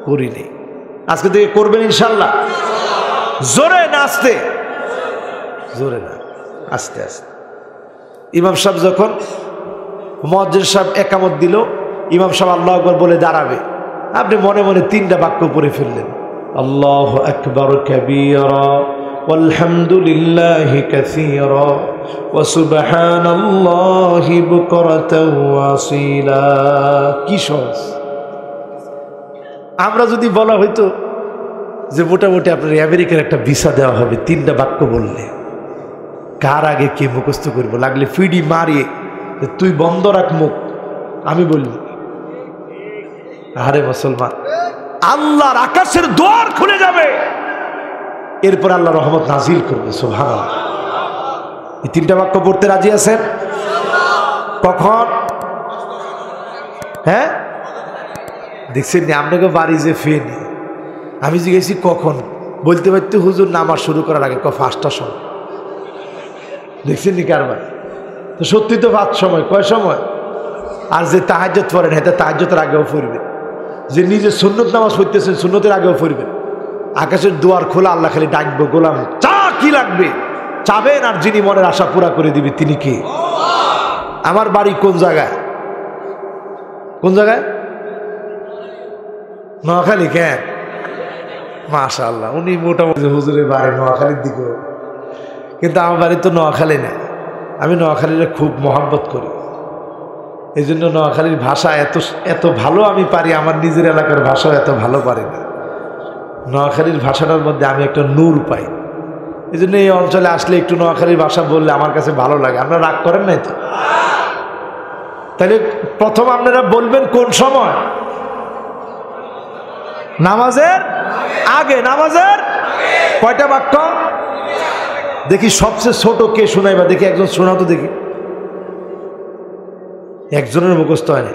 করিনি। আজকে থেকে করবেন ইনশাল্লাহ। জোরে না আস্তে? জোরে না, আস্তে আস্তে। ইমাম সাহেব যখন মুয়াজ্জিন সাহেব একামত দিল, ইমাম সাহেব আল্লাহু আকবার বলে দাঁড়াবে, আপনি মনে মনে তিনটা বাক্য পড়ে ফেললেন, আল্লাহু আকবার কাবীরা ওয়ালহামদুলিল্লাহি কাসীরা ওয়া সুবহানাল্লাহি বুকরাতাও ওয়াসিলা। কি সহজ! আমরা যদি বলা হইতো যে মোটামুটি আপনার আমেরিকার একটা ভিসা দেওয়া হবে তিনটা বাক্য বললে, কার আগে কে মুখস্থ করবো? লাগলে ফিডি মারিয়ে তুই বন্ধ রাখ মুখ, আমি বলবো। আরে মুসলমান, আল্লাহর আকাশের দুয়ার খুলে যাবে, এরপর আল্লাহ রহমত নাজিল করবে। সুবহানাল্লাহ। এই তিনটা বাক্য পড়তে রাজি আছেন? কখন? হ্যাঁ, দেখছেন আপনাকে বাড়ি যে ফেনি, আমি জিজ্ঞেসি কখন, বলতে পারতে হুজুর নামাজ শুরু করার আগে 5টার সময়। দেখছেন নি কারবার? তো সত্যি তো 5 সময়। কয় সময়? আর যে তাহাজ্জুদ পড়েন এটা তাহাজ্জুদের আগেও পড়বে, যে নিজে সুন্নত নামাজ পড়তেছেন সুন্নতের আগেও পড়বে। আকাশের দুয়ার খোলা, আল্লাহ খালি ডাকবো, গোলাম চা কি লাগবে চাবেন, আর যিনি মনের আশা পুরা করে দিবে তিনি কে? আমার বাড়ি কোন জায়গায়? কোন জায়গায়? নোয়াখালী। কেন? মাশাআল্লাহ, উনি মোটামুটি হুজুরের বাড়ি নোয়াখালীর দিকে, কিন্তু আমার বাড়ি তো নোয়াখালী না। আমি নোয়াখালীরে খুব মহব্বত করি, এই জন্য নোয়াখালীর ভাষা এত ভালো আমি পারি, আমার নিজের এলাকার ভাষাও এত ভালো পারি না। নোয়াখালীর ভাষাটার মধ্যে আমি একটা নূর পাই, এই জন্য এই অঞ্চলে আসলে একটু নোয়াখালীর ভাষা বললে আমার কাছে ভালো লাগে। আপনারা রাগ করেন নাই তো? তাহলে প্রথম আপনারা বলবেন কোন সময়? নামাজের আগে। নামাজের কয়টা বাক্য? দেখি সবচেয়ে ছোট কে শোনাইবা, দেখি একজন শোনাও তো দেখি। একজনের মুখস্থ হয় না।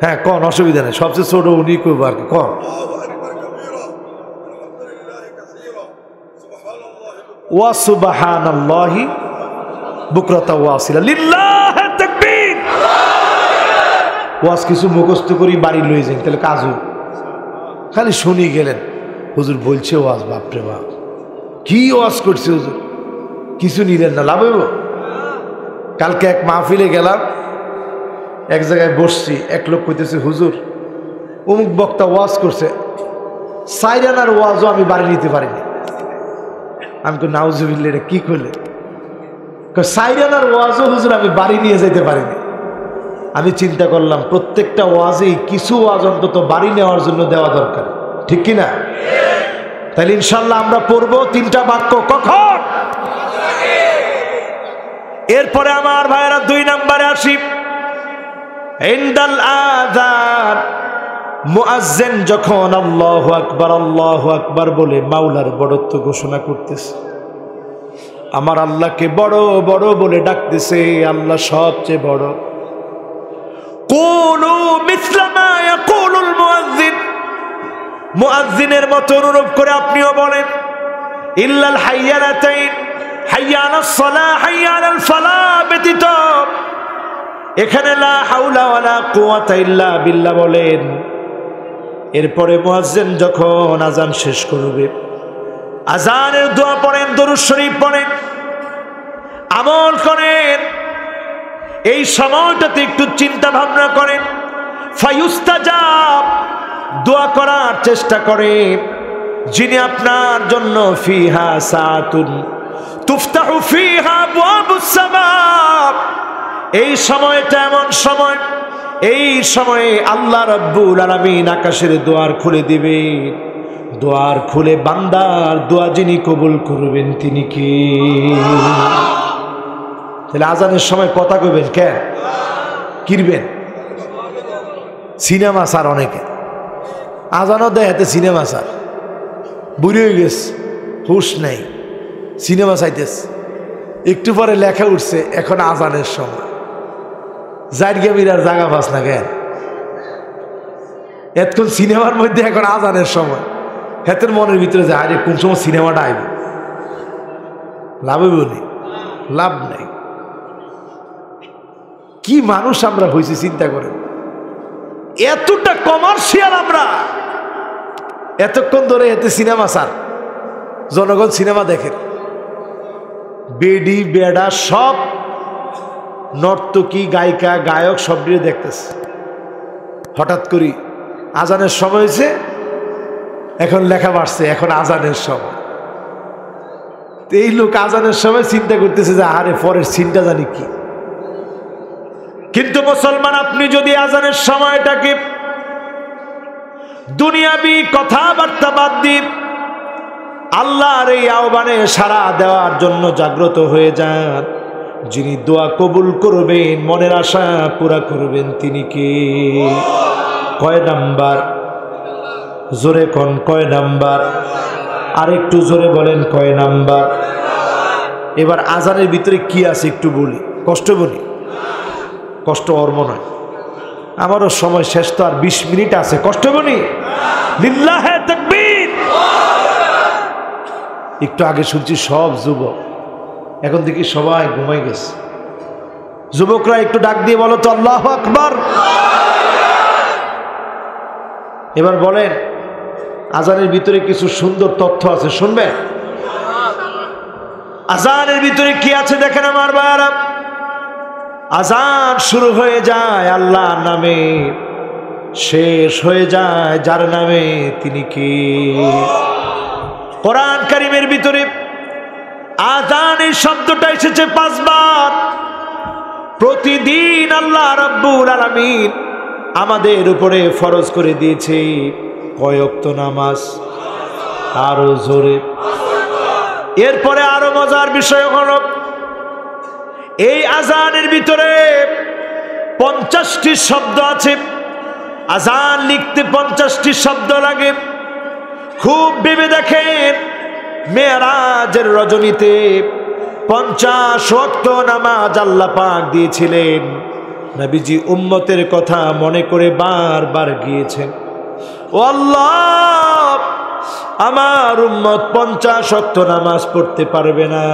হ্যাঁ কন, অসুবিধা নেই, সবচেয়ে ছোট উনি কইব আর কি। কন। ওয়া সুবহানাল্লাহি বুকরাতাও ওয়াসিলা, লিল্লাহি তাকবীর। ওয়াজ কিছু মুখস্থ করি বাড়ি লয়ে যান, তাহলে কাজ হইব। খালি শুনি গেলেন, হুজুর বলছে ওয়াজ, বাপরে বাপ কি ওয়াজ করছে হুজুর, কিছু নিলেন না, লাভ হইব। কালকে এক মাহফিলে গেলাম, এক জায়গায় বসছি, এক লোক কইতেছে হুজুর অমুক বক্তা ওয়াজ করছে, সাইরানার ওয়াজও আমি বাড়ি নিতে পারিনি। আমি তো নাউজুবিল্লাহ, এটা কি করলে? সাইরানার ওয়াজও হুজুর আমি বাড়ি নিয়ে যেতে পারিনি। আমি চিন্তা করলাম প্রত্যেকটা ওয়াজেই কিছু ওয়াজ অন্তত বাড়ি নেওয়ার জন্য দেওয়া দরকার, ঠিক কিনা? তাহলে ইনশাল্লাহ আমরা পড়বো 3টা বাক্য। কখন? এরপরে আমার ভাইয়েরা 2 নম্বরে আসি। ইনদাল আযান, মুয়াজ্জিন যখন আল্লাহু আকবার বলে মাওলার বড়ত্ব ঘোষণা করতেছে, আমার আল্লাহকে বড় বড় বলে ডাকতেছে, আল্লাহ সবচেয়ে বড়। কুলু মিসলা মা ইয়াকুলুল মুয়াজ্জিন, মুয়াজ্জিনের মতো অনুরূপ করে আপনিও বলেন। ইল্লাল হাইয়ানাতাইন, হাইয়া আলাস সালাহ, হাইয়া আলাল ফালাহ ব্যতীত এখানে লা হাওলা ওয়ালা কুওয়াতা ইল্লা বিল্লাহ বলেন। এরপরে মুয়াজ্জিন যখন আজান শেষ করবে, আজানের দোয়া পড়েন, দরুদ শরীফ পড়েন, আমল করেন। এই সময়টাতে একটু চিন্তা ভাবনা করেন। ফায়ুস্তাজাব, দোয়া করার চেষ্টা করেন যিনি আপনার জন্য ফিহা সাআতুন তুফতাহু ফিহা আবওয়াবুস সামা। এই সময়টা এমন সময়, এই সময়ে আল্লাহ রাব্বুল আলামিন আকাশের দুয়ার খুলে দিবে। দুয়ার খুলে বান্দার দোয়া যিনি কবুল করবেন তিনি কে? তাহলে আজানের সময় কথা কইবেন কেন? কিরবেন? সিনেমা স্যার, অনেকে আজানও দেয় হাতে সিনেমা স্যার, বুড়ি হয়ে গেছে, হুশ নেই, সিনেমা চাইতেছে। একটু পরে লেখা উঠছে এখন আজানের সময়। জায়গা মিরার জায়গা পাস না কেন? এতক্ষণ সিনেমার মধ্যে এখন আজানের সময়। হেতের মনের ভিতরে যায় আরে কোন সময় সিনেমাটা আইব, লাভ বলি লাভ নেই। কি মানুষ আমরা হয়েছি চিন্তা করেন, এতটা কমার্শিয়াল আমরা। এতক্ষণ ধরে এতে সিনেমা স্যার, জনগণ সিনেমা দেখেন, বেডি বেডা সব নর্তকী গায়িকা গায়ক সব দিয়ে দেখতেছে। হঠাৎ করি আজানের সময় হয়েছে, এখন লেখা বাড়ছে এখন আজানের সময়। এই লোক আজানের সময় চিন্তা করতেছে যে আরে পরের সিনটা জানি কি। কিন্তু মুসলমান, আপনি যদি আজানের সময়টাকে দুনিয়াবি কথাবার্তা বাদ দিয়ে আল্লাহর এই আহ্বানে সাড়া দেওয়ার জন্য জাগ্রত হয়ে যান, যিনি দোয়া কবুল করবেন, মনের আশা পুরা করবেন তিনি কে? কয় নাম্বার? জোরে কোন কয় নাম্বার? আর একটু জোরে বলেন কয় নাম্বার? এবার আজানের ভিতরে কি আছে একটু বলি, কষ্ট বলি, কষ্ট অর্ম নয়। আমারও সময় শেষ, তো আর 20 মিনিট আছে, কষ্ট বলি। লিল্লাহে তাকবীর। একটু আগে শুনছি সব যুবক, এখন দেখি সবাই ঘুমাই গেছে। যুবকরা একটু ডাক দিয়ে বলো তো আল্লাহু আকবার। এবার বলেন আজানের ভিতরে কিছু সুন্দর তথ্য আছে, শুনবেন? আজানের ভিতরে কি আছে দেখেন আমার ভাইরা। আজান শুরু হয়ে যায় আল্লাহর নামে, শেষ হয়ে যায় যার নামে তিনি কে? কোরআন কারীমের ভিতরে আজানের শব্দটা এসেছে 5 বার। প্রতিদিন আল্লাহ রাব্বুল আলামিন আমাদের উপরে ফরজ করে দিয়েছে কয় ওয়াক্ত নামাজ? আরো জোরে। এরপরে আরো মজার বিষয় হলো এই আজানের ভিতরে 50টি শব্দ আছে। আজান লিখতে 50টি শব্দ লাগে। খুব ভেবে দেখেন, মেরাজের রজনীতে 50 ওয়াক্ত নামাজ আল্লাহ পাক দিয়েছিলেন। নবীজি উম্মতের কথা মনে করে বারবার গিয়েছেন, ও আল্লাহ আমার উম্মত 50 ওয়াক্ত নামাজ পড়তে পারবে না,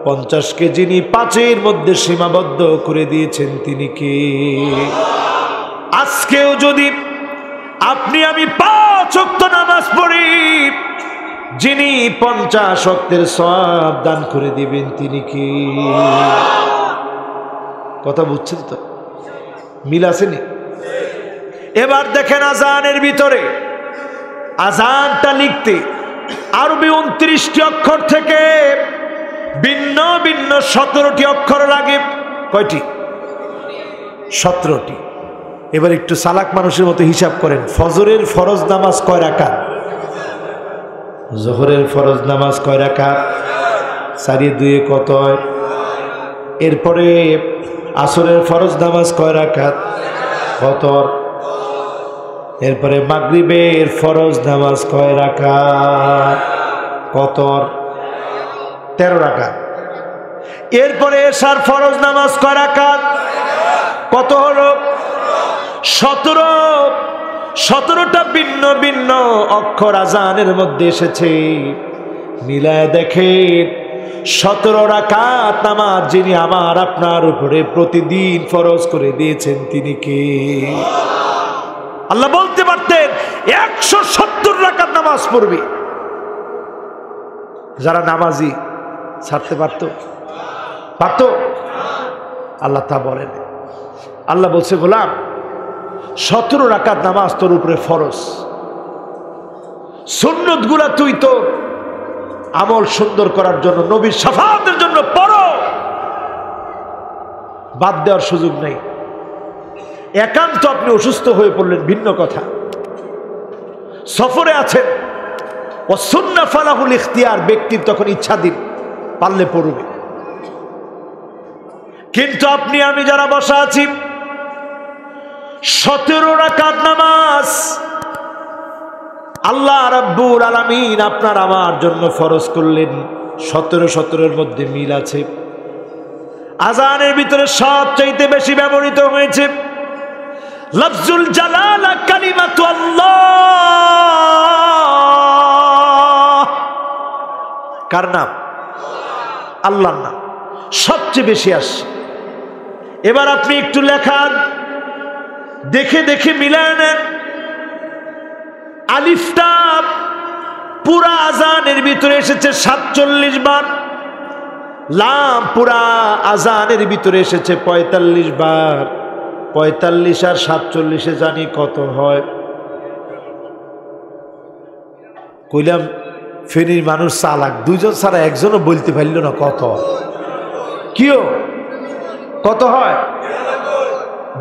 50কে যিনি 5-এর মধ্যে সীমাবদ্ধ করে দিয়েছেন তিনি কে? আজকেও যদি আপনি আমি 5 ওয়াক্ত নামাজ পড়ি, যিনি 50 ওয়াক্তের সওয়াব দান করে দিবেন তিনি কি? কথা বুঝছেন তো? মিল আসেনি? এবার দেখেন আজানের ভিতরে, আজানটা লিখতে আরবি 29টি অক্ষর থেকে ভিন্ন ভিন্ন 17টি অক্ষর লাগে। কয়টি? 17টি। এবার একটু চালাক মানুষের মতো হিসাব করেন। ফজরের ফরজ নামাজ কয় রাকাত? জোহরের ফরজ নামাজ কয় রাকাত? 4 2 কত হয়? এরপরে আসরের ফরজ নামাজ কয় রাকাত? কত? এরপরে মাগরিবের ফরজ নামাজ কয় রাকাত? কত? 13 রাকাত। এরপরে এশার ফরজ নামাজ কয় রাকাত? কত হলো? 17। 17টা ভিন্ন ভিন্ন অক্ষর আজানের মধ্যে এসেছে। মিলায় দেখেন 17 রাকাত নামাজ যিনি আমার আপনার উপরে প্রতিদিন ফরজ করে দিয়েছেন তিনি কে? আল্লাহ বলতে পারতেন 170 রাকাত নামাজ পড়বি, যারা নামাজি ছাড়তে পারতো? আল্লাহ তা বলেন। আল্লাহ বলছে, গোলাম 17 রাকাত নামাজ তোর উপরে ফরজ, সুন্নত গুলা তুই তোর আমল সুন্দর করার জন্য, নবীর শাফাতের জন্য পড়ো, বাদ দেওয়ার সুযোগ নেই। একান্ত আপনি অসুস্থ হয়ে পড়লেন ভিন্ন কথা, সফরে আছেন, ও সুন্নাহ ফালাহুল ইখতিয়ার, ব্যক্তির তখন ইচ্ছাধীন, পারলে পড়বে। কিন্তু আপনি আমি যারা বসা আছি, 17 রাকাত নামাজ আল্লাহ রাব্বুল আলামিন আপনার আমার জন্য ফরজ করলেন। 17-17 মধ্যে মিল আছে। আজানের ভিতরে সবচাইতে বেশি ব্যবহৃত হয়েছে লফজুল জালালা, কালিমাতু আল্লাহ। কার নাম? আল্লাহর নাম সবচেয়ে বেশি আসছে। এবার আপনি একটু লেখান, দেখে দেখে মিলায় নেন। আলিফটা পুরা আজানের ভিতরে এসেছে 47 বার, লাম পুরা আজানের ভিতরে এসেছে 45 বার। 45 আর 47 জানি কত হয়? কইলাম ফেনীর মানুষ চালাক, 2 জন ছাড়া একজনও বলতে পারল না কত। কিও কত হয়?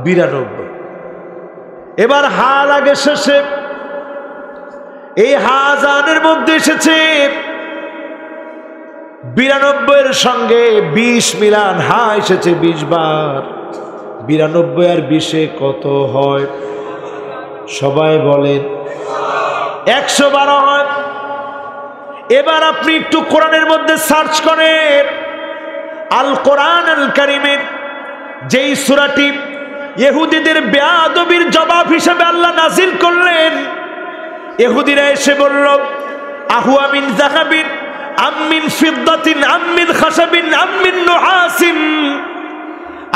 92। এবার হা লাগে শেষে, এই হাজানের মধ্যে এসেছে 92-এর সঙ্গে 20 মিলান, হা এসেছে 20 বার। 92 আর 20-এ কত হয়? সবাই বলেন 112 হয়। এবার আপনি একটু কোরআনের মধ্যে সার্চ করেন, আল কোরআন আল কারীমের যেই সূরাটি ইহুদিদের বেয়াদবির জবাব হিসেবে আল্লাহ নাজিল করলেন। ইহুদিরা এসে বলল, আহুয়া মিন যাহাবিন আম মিন ফিদ্দাতিন আম মিন খাশাবিন আম মিন নুহাসিন,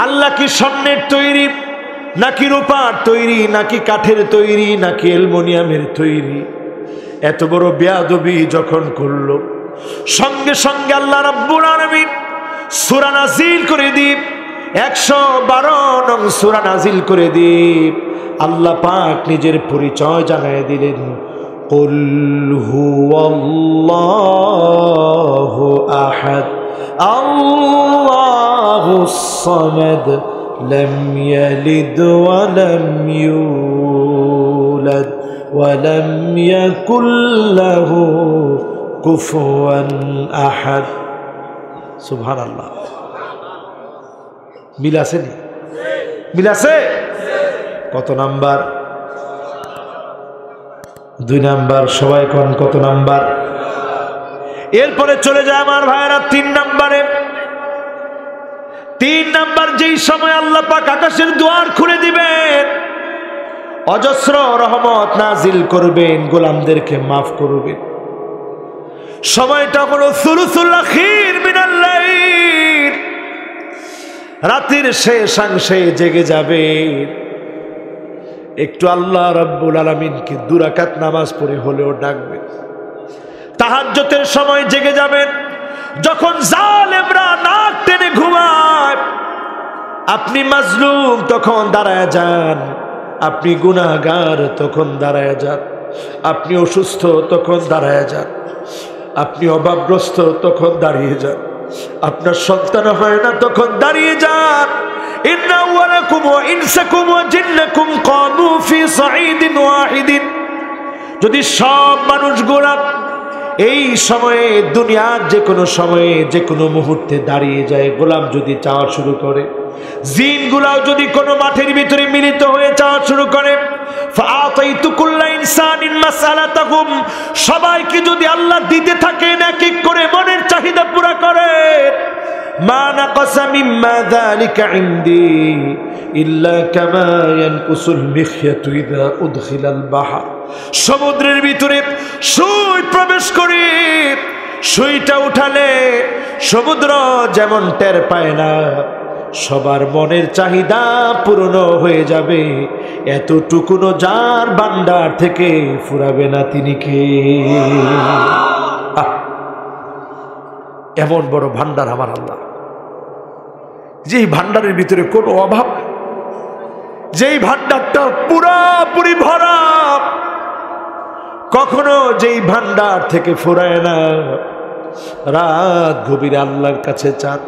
আল্লাহ কি স্বর্ণের তৈরি নাকি রূপার তৈরি নাকি কাঠের তৈরি নাকি অ্যালুমিনিয়ামের তৈরি? এত বড় বেয়াদবি যখন করল, সঙ্গে সঙ্গে আল্লাহ রাব্বুল আলামিন সূরা নাজিল করে দিই, 112 নং সূরা নাজিল করে দিই। আল্লাহ পাক নিজের পরিচয় জানায় দিলেন, কুল হুয়াল্লাহু আহাদ আল্লাহুস সামাদ লাম ইয়ালিদ ওয়া লাম ইউলাদ ওয়া লাম ইয়াকুল লাহু কুফুয়ান আহাদ। সুবহানাল্লাহ। মিল আছে নি? মিল আছে? কত নাম্বার? 2 নাম্বার। সবাই কোন কত নাম্বার? এরপরে চলে যায় আমার ভাইরা 3 নাম্বারে। 3 নাম্বার, যেই সময় আল্লাহ পাক আকাশের দুয়ার খুলে দিবেন, অজস্র রহমত নাজিল করবেন, গোলামদেরকে মাফ করবেন। সময়টা হলো সুলুসুল আখির মিনাল লাইল, রাতের শেষাংশে জেগে যাবে। একটু আল্লাহ রাব্বুল আলামিনকে 2 রাকাত নামাজ পড়ে হলেও ডাকবেন। তাহাজ্জুদের সময় জেগে যাবেন, যখন জালেমরা নাক টেনে ঘুমায় আপনি মাজলুম তখন দাঁড়ায় যান, আপনি গুনাহগার তখন দাঁড়ায় যান, আপনি অসুস্থ তখন দাঁড়ায় যান, আপনি অভাবগ্রস্ত তখন দাঁড়িয়ে যান, আপনার সন্তান হয় না তখন দাঁড়িয়ে যান। ইন্না আওয়ালাকুম ওয়া ইনসাকুম ওয়া জিন্নাকুম কামু ফি সাঈদিন ওয়াহিদিন। যদি সব মানুষগুলা এই সময়ে, দুনিয়ার যে কোনো সময়ে যে কোনো মুহূর্তে দাঁড়িয়ে যায়, গোলাম যদি চাওয়া শুরু করে, জিনগুলাও যদি কোনো মাঠের ভিতরে মিলিত হয়ে চাওয়া শুরু করে, ফাআতাইতু কুল্লা ইনসানিন মাসআলাতাহুম, সবাইকে যদি আল্লাহ দিতে থাকেন এক এক করে মনের চাহিদা পুরা করে, মা নাকাসা মিম্মা যালিকা ইনদি ইল্লা কামা ইয়ানকুসুল মিখয়াতু ইযা উদখিলাল বাহর। সমুদ্রের ভিতরে সুই প্রবেশ করে সুইটা উঠালে সমুদ্র যেমন টের পায় না, সবার মনের চাহিদা পূর্ণ হয়ে যাবে, এতটুকুনো যার ভান্ডার থেকে ফুরাবে না তিনি কে? এমন বড় ভান্ডার আমার আল্লাহ, যেই ভান্ডারের ভিতরে কোনো অভাব, যেই ভান্ডারটা পুরাপুরি ভরা, কখনো যেই ভান্ডার থেকে ফুরায় না। রাত গভীরে আল্লাহর কাছে চান,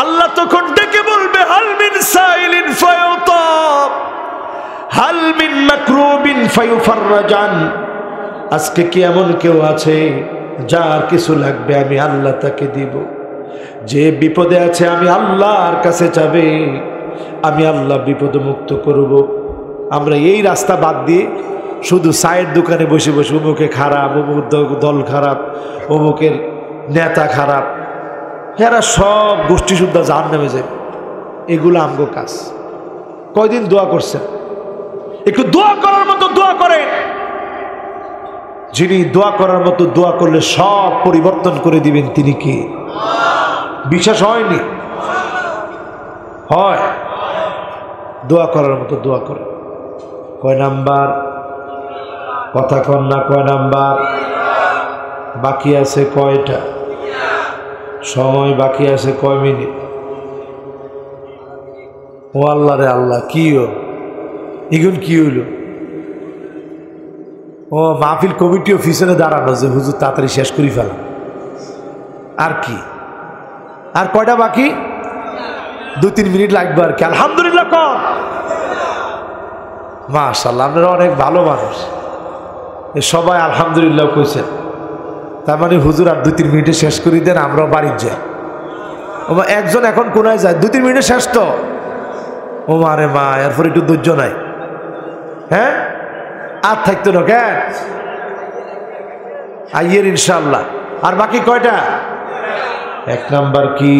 আল্লাহ তখন ডেকে বলবে, হাল মিন সাইলিন ফায়ুতা, হাল মিন মাকরুবিন ফায়ুফাররাজান। আজকে কি এমন কেউ আছে যার কিছু লাগবে আমি আল্লাহ তাকে দিব? যে বিপদে আছে আমি আল্লাহর কাছে যাবে, আমি আল্লাহ বিপদ মুক্ত করব। আমরা এই রাস্তা বাদ দিয়ে শুধু চায়ের দোকানে বসে বসে অমুকে খারাপ, অমুক দল খারাপ, অমুকের নেতা খারাপ, এরা সব গোষ্ঠী শুদ্ধা জাহান্নামে যাবে, এগুলো আমগো কাজ। কয়দিন দোয়া করছেন? একটু দোয়া করার মতো দোয়া করেন। যিনি দোয়া করার মতো দোয়া করলে সব পরিবর্তন করে দিবেন তিনি কি? বিশ্বাস হয়নি? হয়। দোয়া করার মতো দোয়া করে। কয় নাম্বার? কথা কন না, কয় নাম্বার? বাকি আছে কয়টা? সময় বাকি আছে কয় মিনিট? ও আল্লাহ রে আল্লাহ, কি এগুন কি হইল? ও মাহফিল কমিটি অফিসে দাঁড়ানো যে হুজুর তাড়াতাড়ি শেষ করি ফেলা। আর কি? আর কয়টা বাকি? 2-3 মিনিট লাগবে আর কি। আলহামদুলিল্লাহ কর। মাশাআল্লাহ, আপনারা অনেক ভালো মানুষ, সবাই আলহামদুলিল্লাহ কইছেন। তার মানে হুজুর আর 2-3 মিনিটে শেষ করি দেন, আমরাও বাড়ির যাই। ও মা, একজন এখন কোনায় যায়, 2-3 মিনিটে শেষ তো। ও মা রে মা, এরপর একটু ধৈর্য নাই। হ্যাঁ, আর থাকতো না কেন? আইয়ের ইনশাল্লাহ। আর বাকি কয়টা? 1 নাম্বার কি?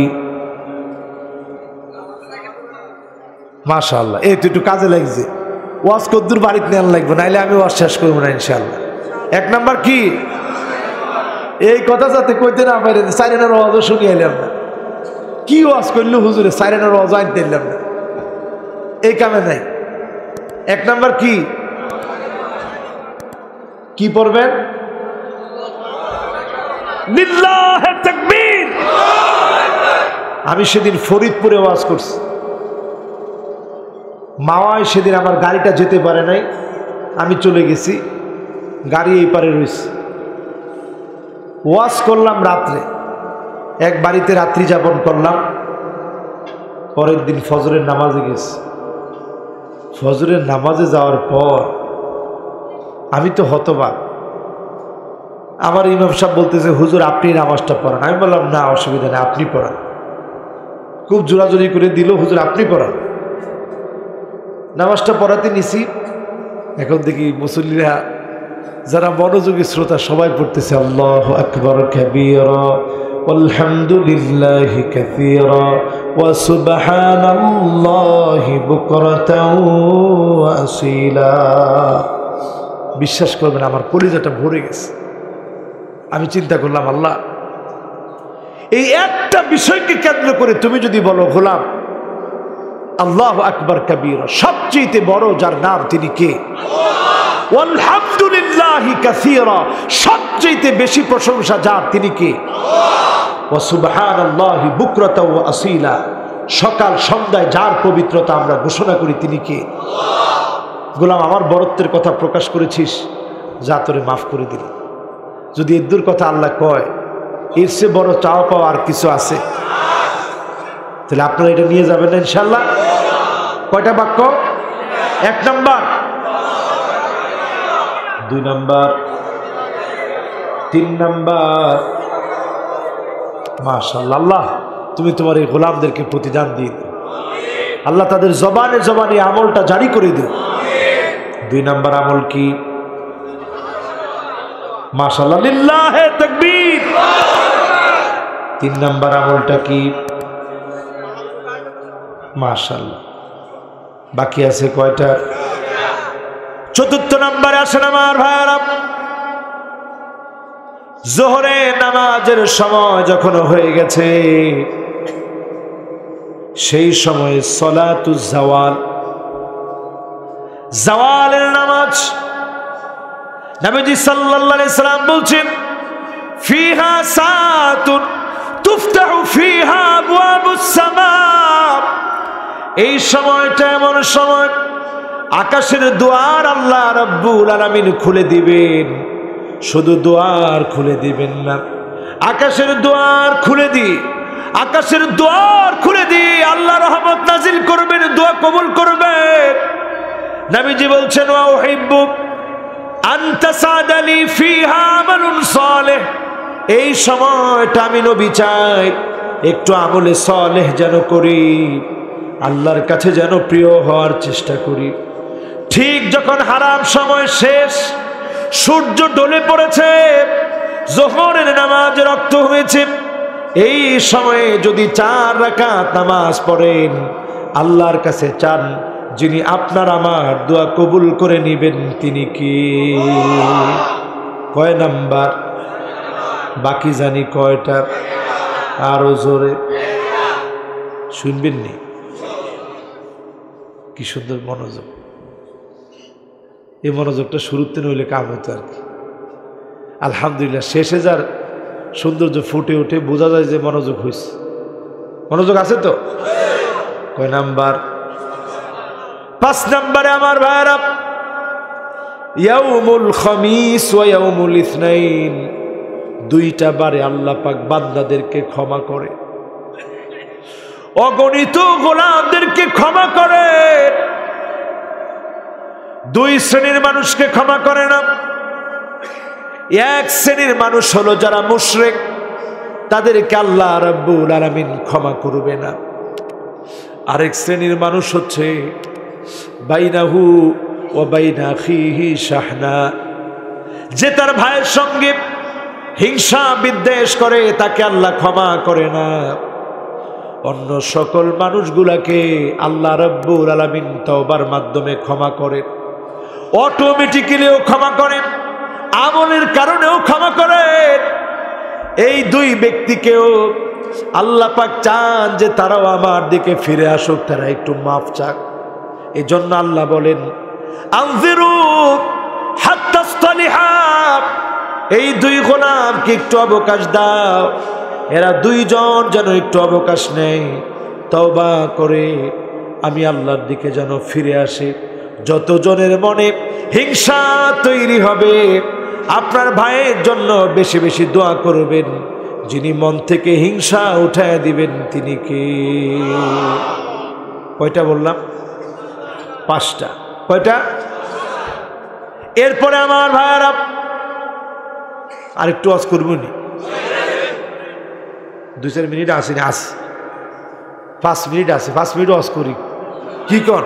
মাশাআল্লাহ, এই তো একটু কাজে লাগছে। ওয়াজ কদ্দুর বাড়িতে নেওয়ার লাগবে, নাইলে আমি ওয়াজ শেষ করবো না ইনশাল্লাহ। 1 নাম্বার কি? এই কথা যাতে কইতে না পারে, সাইরেনার ওয়াজও শুনি এলাম না। কি ওয়াজ করলো হুজুরে, সাইরেনার ওয়াজ আনতে এলাম না, এই কামে নাই। 1 নাম্বার কি? কি পড়বেন? লিল্লাহে তাকবীর। আমি সেদিন ফরিদপুরে ওয়াজ করছি, মাওয়ায় সেদিন আমার গাড়িটা যেতে পারে নাই, আমি চলে গেছি, গাড়ি এই পারে রয়েছে। ওয়াজ করলাম রাত্রে, এক বাড়িতে রাত্রি যাপন করলাম। পরের দিন ফজরের নামাজে গেছি। ফজরের নামাজে যাওয়ার পর আমি তো হতবাক। আমার ইমাম সাহেব বলতেছে, হুজুর আপনি নামাজটা পড়ান। আমি বললাম না, অসুবিধা নেই, আপনি পড়ান। খুব জোরাজোরি করে দিল, হুজুর আপনি পড়ান। নামাজটা পড়াতে নিছি। এখন দেখি মুসল্লিরা যারা মনোযোগী শ্রোতা সবাই পড়তেছে আল্লাহু আকবার কাবীরা আলহামদুলিল্লাহি কাসীরা ওয়া সুবহানাল্লাহি বুকরাতাও ওয়া আসীলা। বিশ্বাস করবেন, আমার কলিজাটা ভরে গেছে। আমি চিন্তা করলাম, আল্লাহ, এই একটা বিষয়কে কেন্দ্র করে তুমি যদি বলো গোলাম আল্লাহু আকবার কাবীরা, সবচেয়ে বড় যার নাম তিনি কে? আলহামদুলিল্লাহি কাসীরা, সবচেয়ে বেশি প্রশংসা যার তিনি কে? ওয়া সুবহানাল্লাহি বুকরাতা ওয়া আসীলা, সকাল সন্ধ্যায় যার পবিত্রতা আমরা ঘোষণা করি তিনি কে? গোলাম, আমার বড়ত্বের কথা প্রকাশ করেছিস, যা তোরে মাফ করে দিল। যদি এর কথা আল্লাহ কয়, এর চেয়ে বড় চাওয়া পাওয়া আর কিছু আছে? তাহলে আপনারা এটা নিয়ে যাবেন না ইনশাল্লাহ? কয়টা বাক্য? 1 নাম্বার, 2 নাম্বার, 3 নাম্বার। মাশাআল্লাহ, আল্লাহ তুমি তোমার এই গোলামদেরকে প্রতিদান দিয়ে দিও। আল্লাহ তাদের জবানে জবানে আমলটা জারি করে দিও। 2 নাম্বার আমল কি? মাশাআল্লাহ, লিল্লাহে তাকবীর। 3 নাম্বার আমলটা কি? মাশাআল্লাহ। বাকি আছে কয়টা? 4র্থ নাম্বারে আসেন আমার ভাইরা, জোহরে নামাজের সময় যখন হয়ে গেছে, সেই সময়ে সলাতুজ জাওয়াল, জাওয়ালের নামাজ। নবীজি সাল্লাল্লাহু আলাইহি সাল্লাম বলছেন, ফিহা সাআতুন তুফতাহু ফিহা আবওয়াবুস সামা, এই সময়টা এমন সময় আকাশের দুয়ার আল্লাহ রাব্বুল আলামিন খুলে দিবেন। শুধু দুয়ার খুলে দিবেন না, আকাশের দুয়ার খুলে দি, আকাশের দুয়ার খুলে দি আল্লাহ রহমত নাজিল করবেন, দোয়া কবুল করবেন। নবীজি বলছেন, ওয়া উহিব্বু আন তাসাদালি ফিহা আমালুন সালেহ, এই সময়টা আমি নবী চাই একটু আমলে সালেহ যেন করি, আল্লাহর কাছে যেন প্রিয় হওয়ার চেষ্টা করি। ঠিক যখন হারাম সময় শেষ, সূর্য ডলে পড়েছে, যোহরের নামাজে রক্ত হয়েছে, এই সময়ে যদি 4 রাকাত নামাজ পড়েন, আল্লাহর কাছে চান, যিনি আপনার আমার দোয়া কবুল করে নেবেন তিনি কি? কয় নাম্বার? বাকি জানি কয়টা? আরো জোরে শুনবেন নি? কি সুন্দর মনোযোগ! এই মনোযোগটা শুরুতে নইলে কাম হতো আর কি। আলহামদুলিল্লাহ, শেষে যার সৌন্দর্য ফুটে ওঠে, বোঝা যায় যে মনোযোগ হয়েছে। মনোযোগ আছে তো? কয় নাম্বার? 5 নাম্বারে আমার ভাইরা, ইয়াউমুল খামিস ওয়া ইয়াউমুল ইসনাইন, 2টা বারে আল্লাহ পাক বান্দাদেরকে ক্ষমা করে, অগণিত গোলামদেরকে ক্ষমা করে। 2 শ্রেণীর মানুষকে ক্ষমা করে না। 1 শ্রেণীর মানুষ হলো যারা মুশরিক, তাদেরকে আল্লাহ রাব্বুল আলামিন ক্ষমা করবে না। আরেক শ্রেণীর মানুষ হচ্ছে বাইনাহু ওয়া বাইনা আখিহি শাহনা, যে তার ভাইয়ের সঙ্গে হিংসা বিদ্বেষ করে, তাকে আল্লাহ ক্ষমা করে না। অন্য সকল মানুষগুলাকে আল্লাহ রাব্বুল আলামিন তওবার মাধ্যমে ক্ষমা করেন, অটোমেটিক্যালিও ক্ষমা করেন, আমলের কারণেও ক্ষমা করেন। এই 2 ব্যক্তিকেও আল্লাহ পাক চান যে তারাও আমার দিকে ফিরে আসুক, তারা একটু মাফ চাক। এই জন্য আল্লাহ বলেন, আনজিরু হাত্তা ইসতালিহা, এই 2 গোলামকে একটু অবকাশ দাও, এরা 2 জন যেন একটু অবকাশ নেয়, তওবা করে আমি আল্লাহর দিকে যেন ফিরে আসে। যতজনের মনে হিংসা তৈরি হবে, আপনার ভাইয়ের জন্য বেশি বেশি দোয়া করবেন, যিনি মন থেকে হিংসা উঠায় দিবেন তিনি কে? কয়টা বললাম? 5টা। কয়টা? এরপরে আমার ভাইয়েরা আরেকটু ওয়াজ করব নি, 2-4 মিনিট আসেনি, 5 মিনিট আছে, 5 মিনিট ওয়াজ করি। কি কর?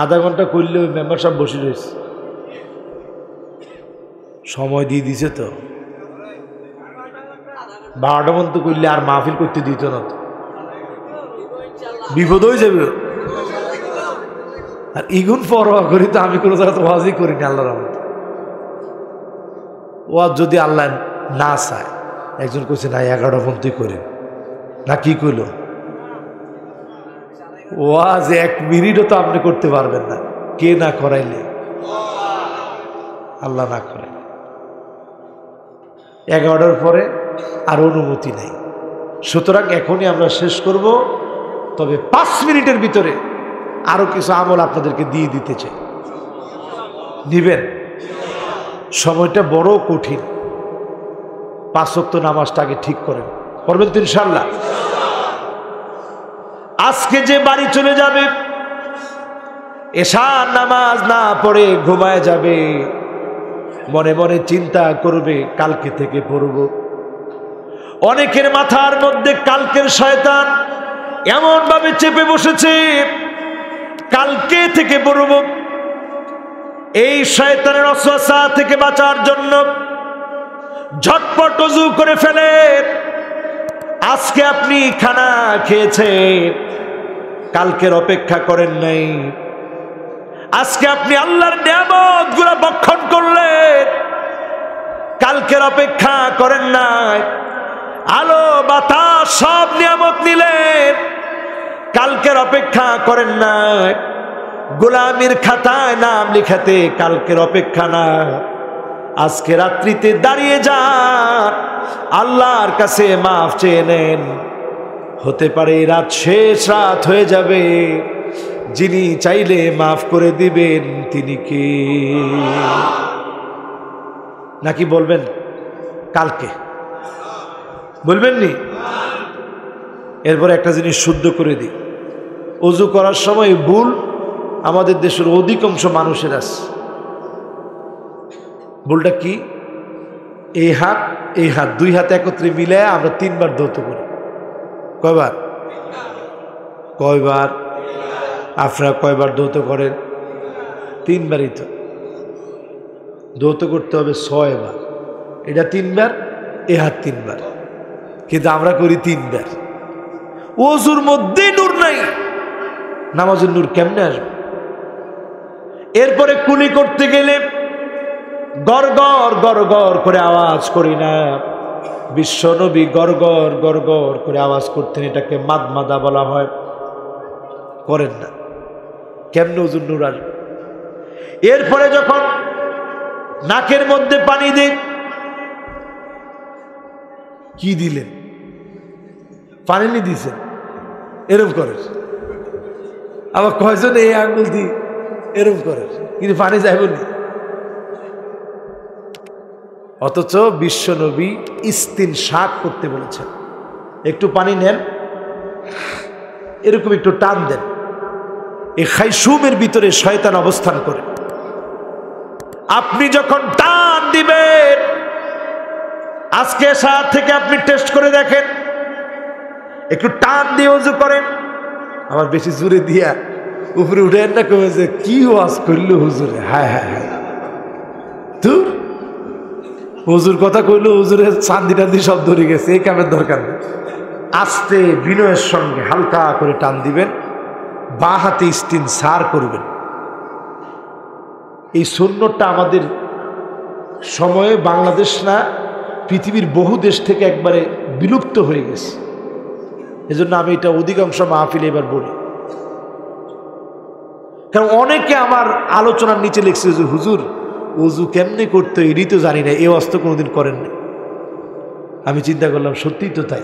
আধা ঘন্টা করলে ওই মেম্বার সাহেব বসে রয়েছে, সময় দিয়ে দিছে তো। 12টা পর্যন্ত করলে আর মাহফিল করতে দিত না তো, বিপদ হয়ে যাবে। আর ইগুন পরোয়া করি তো আমি কোনো জায়গায় ওয়াজই করিনি আল্লাহর রহমতে। ওয়াজ যদি আল্লাহ না চায়, একজন কইছে না 11টা পর্যন্তই করেন, না কি কইল ওয়াজ 1 মিনিটও তো আপনি করতে পারবেন না, কে না করাইলে? আল্লাহ না করাইলে। 11টার পরে আর অনুমতি নেই। সুতরাং এখনই আমরা শেষ করব, তবে 5 মিনিটের ভিতরে আরো কিছু আমল আপনাদেরকে দিয়ে দিতে চাই। নিবেন? সময়টা বড় কঠিন। 5 ওয়াক্ত নামাজটা আগে ঠিক করেন, করবেন তো ইনশাআল্লাহ? আজকে যে বাড়ি চলে যাবে, এশার নামাজ না পড়ে ঘুমায় যাবে, মনে মনে চিন্তা করবে কালকে থেকে পড়ব। অনেকের মাথার মধ্যে কালকের শয়তান এমন ভাবে চেপে বসেছে, কালকে থেকে পড়ব। এই শয়তানের ওয়াসওয়াসা থেকে বাঁচার জন্য ঝটপট ওযু করে ফেলেন। আজকে আপনি খানা খেয়েছেন, কালকের অপেক্ষা করেন নাই। আজকে আপনি আল্লাহর নিয়ামতগুলো ভক্ষণ করলেন, কালকের অপেক্ষা করেন নাই। আলো বাতাস সব নিয়ামত নিলেন, কালকের অপেক্ষা করেন নাই। গোলামির খাতায় নাম লিখাতে কালকের অপেক্ষা না। আজকে রাত্রিতে দাঁড়িয়ে যান, আল্লাহর কাছে মাফ চেয়ে নেন। হতে পারে রাত শেষ রাত হয়ে যাবে, যিনি চাইলে মাফ করে দিবেন তিনি কে? নাকি বলবেন কালকে? বলবেন নি? এরপর একটা জিনিস শুদ্ধ করে দিই, ওযু করার সময় ভুল আমাদের দেশের অধিকাংশ মানুষের আছে। ভুলটা কি? এই হাত এই হাত, 2 হাত একত্রে মিলে আমরা 3 বার ধৌত করি। কয়বার? কয়বার? আপনারা কয়বার ধৌত করেন? 3 বারই তো। ধৌত করতে হবে 6 বার। এটা 3 বার, এ হাত 3 বার, কিন্তু আমরা করি 3 বার। ওযুর মধ্যে নূর নাই, নামাজের নূর কেমনে আসবে? এরপরে কুলি করতে গেলে গড়গড় গড়গড় করে আওয়াজ করি না? বিশ্বনবী গড়গড় গড়গড় করে আওয়াজ করতেন, এটাকে মাদমাদা বলা হয়। করেন না, কেমনে ওযুর নূর আসবে? এরপরে যখন নাকের মধ্যে পানি দিই, কি দিলেন? পানি নি দিছেন, এরম করে। আবার কয়জন এই আঙ্গুল দি এরম করে, কিন্তু পানি যাইব না। অথচ বিশ্বনবী ইস্তিনশাক করতে বলেছেন। একটু পানি নেন, এরকম একটু টান দেন। এই খাইশুমের ভিতরে শয়তান অবস্থান করে। আপনি যখন টান দিবেন, আজকে সাত থেকে আপনি টেস্ট করে দেখেন, একটু টান দিয়ে ওযু করেন। আবার বেশি জোরে দিয়া উপরে উঠেন না, কমে যে কি ওয়াজ করলো হুজুরে, হায় হায় হায়, তুই হুজুর কথা কইলো, হুজুরের চান্দি টান্দি সব ধরে গেছে, এই কামের দরকার নেই। আস্তে বিনয়ের সঙ্গে হালকা করে টান দিবেন, বাঁ হাতে ইস্তিনসার করবেন। এই সুন্নতটা আমাদের সময়ে বাংলাদেশ না, পৃথিবীর বহু দেশ থেকে একবারে বিলুপ্ত হয়ে গেছে। এজন্য আমি এটা অধিকাংশ মাহফিলে এবার বলি, কারণ অনেকে আমার আলোচনার নিচে লিখছে যে হুজুর ওযু কেমনে করতে এটি তো জানি না, এই অস্ত্র কোনোদিন করেননি। আমি চিন্তা করলাম সত্যিই তো তাই।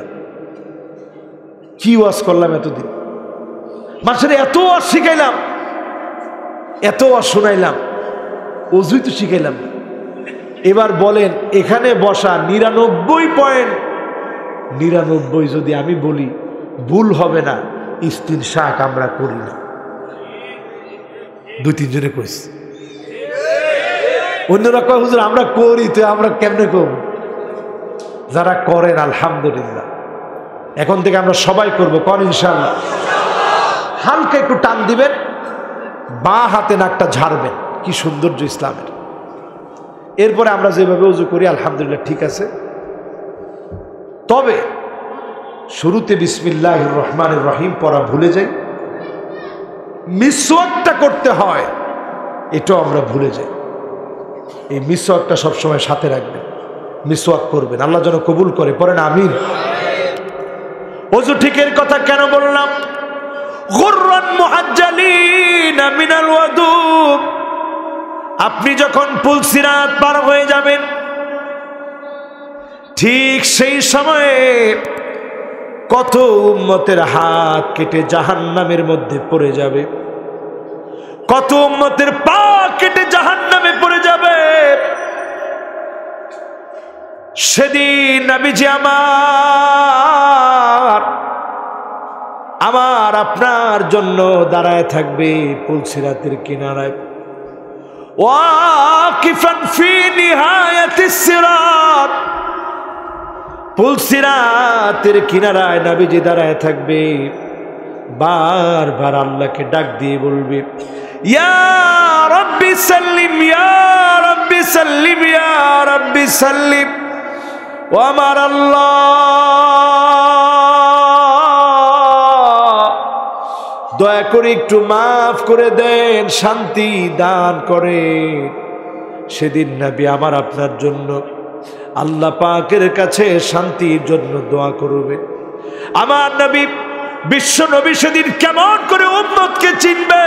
কি ওয়াজ করলাম এতদিন, মানুষের এত ওয়াজ শিখাইলাম, এত ওয়াজ শোনাইলাম, ওযুই তো শিখাইলাম। এবার বলেন এখানে বসা 99.99 যদি আমি বলি ভুল হবে না, ইস্তিনশাক আমরা করি না। 2-3 জনে কইছে, অন্যরা কয় হুজুর আমরা করি, তো আমরা কেমনে করব? যারা করেন আলহামদুলিল্লাহ, এখন থেকে আমরা সবাই করবো, কর ইনশাআল্লাহ। হালকা একটু টান দিবেন, বাঁ হাতে নাকটা ঝাড়বেন, কি সৌন্দর্য ইসলামের। এরপরে আমরা যেভাবে ওযু করি আলহামদুলিল্লাহ ঠিক আছে। তবে শুরুতে বিসমিল্লাহির রহমানির রহিম পড়া ভুলে যাই, মিসওয়াকটা করতে হয় এটাও আমরা ভুলে যাই। এই মিসওয়াকটা সবসময় সাথে রাখবেন, মিসওয়াক করবেন, আল্লাহ যেন কবুল করে। পড়েন আমিন। ওযু ঠিকের কথা কেন বললাম? গুররান মুহাজ্জালিনা মিনাল ওয়াদুব। আপনি যখন পুলসিরাত পার হয়ে যাবেন, ঠিক সেই সময়ে কত উম্মতের হাত কেটে জাহান্নামের মধ্যে পড়ে যাবে, কত উম্মতের পা কেটে জাহান্নামে পড়ে যাবে। সেদিন নবীজি আমার আপনার জন্য দাঁড়ায় থাকবে পুলসিরাতের কিনারায়। ওয়াকিফান ফি নিহায়াতিস সিরাত, পুলসিরাতের কিনারায় নবীজি দাঁড়ায় থাকবে, বারবার আল্লাহকে ডাক দিয়ে বলবে, ইয়া রাব্বি সাল্লিম, ইয়া রাব্বি সাল্লিম, ইয়া রাব্বি সাল্লিম। ও আমার আল্লাহ, দয়া করে একটু মাফ করে দেন, শান্তি দান করে। সেদিন নবী আমার আপনার জন্য আল্লাহ পাকের কাছে শান্তির জন্য দোয়া করবে। আমার নবী, বিশ্ব নবী সেদিন কেমন করে উম্মতকে চিনবে?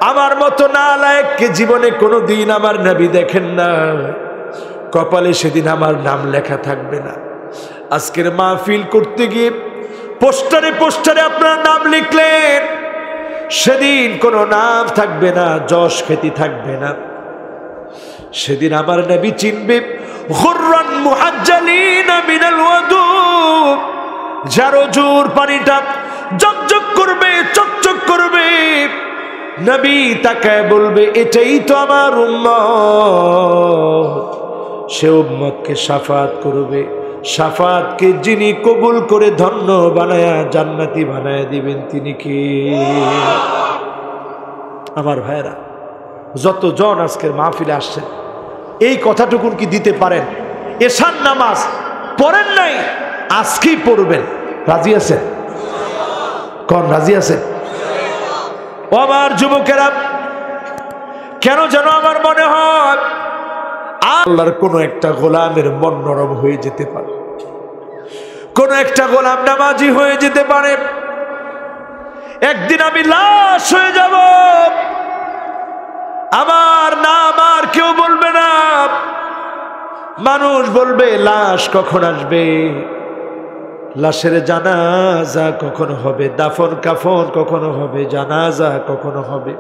আমার মতো নালায়েককে জীবনে কোনোদিন আমার নবী দেখেন না। কপালে সেদিন আমার নাম লেখা থাকবে না। আজকের মাহফিল করতে গিয়ে পোস্টারে পোস্টারে আপনার নাম লিখলেন, সেদিন কোনো নাম থাকবে না, যশ খ্যাতি থাকবে না। সেদিন আমার নবী চিনবে গুররান মুহাজ্জালিনা মিনাল ওয়াদুব, যার ওজুর পানিটা জকজক করবে, চকচক করবে। নবী তাকায় বলবে, এটাই তো আমার উম্মত। সে উম্মতকে শাফাত করবে, শাফাতকে যিনি কবুল করে ধন্য বানায়া জান্নাতি বানায়া দিবেন তিনি কে? আমার ভাইরা, যতজন আজকের মাহফিলে আসছেন, এই কথাটুকুন কি দিতে পারেন? এশার নামাজ পড়েন নাই, আজকেই পড়বেন। রাজি আছেন? কোন রাজি আছেন? ও আমার যুবকেরা, কেন যেন আমার মনে হয় আল্লাহর কোন একটা গোলামের মন নরম হয়ে যেতে পারে, কোন একটা গোলাম নামাজি হয়ে যেতে পারে। একদিন আমি লাশ হয়ে যাব, আমার নাম আর কেউ বলবে না। মানুষ বলবে লাশ কখন আসবে, লাশের জানাজা কখন হবে, দাফন কাফন কখন হবে, জানাজা কখন হবে।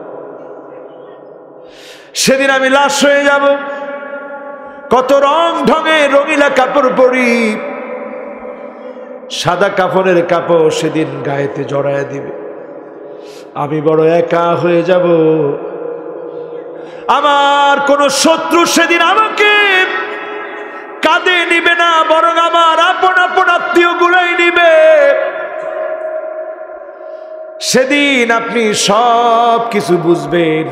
সেদিন আমি লাশ হয়ে যাব। কত রং ঢঙে রঙিলা কাপড় পরি, সাদা কাফনের কাপড় সেদিন গায়েতে জড়ায় দিবে। আমি বড় একা হয়ে যাব। আমার কোন শত্রু সেদিন আমাকে কাঁধে নিবে না, বরং আমার আপন আপন আত্মীয় গুলাই নিবে। সেদিন আপনি সব কিছু বুঝবেন,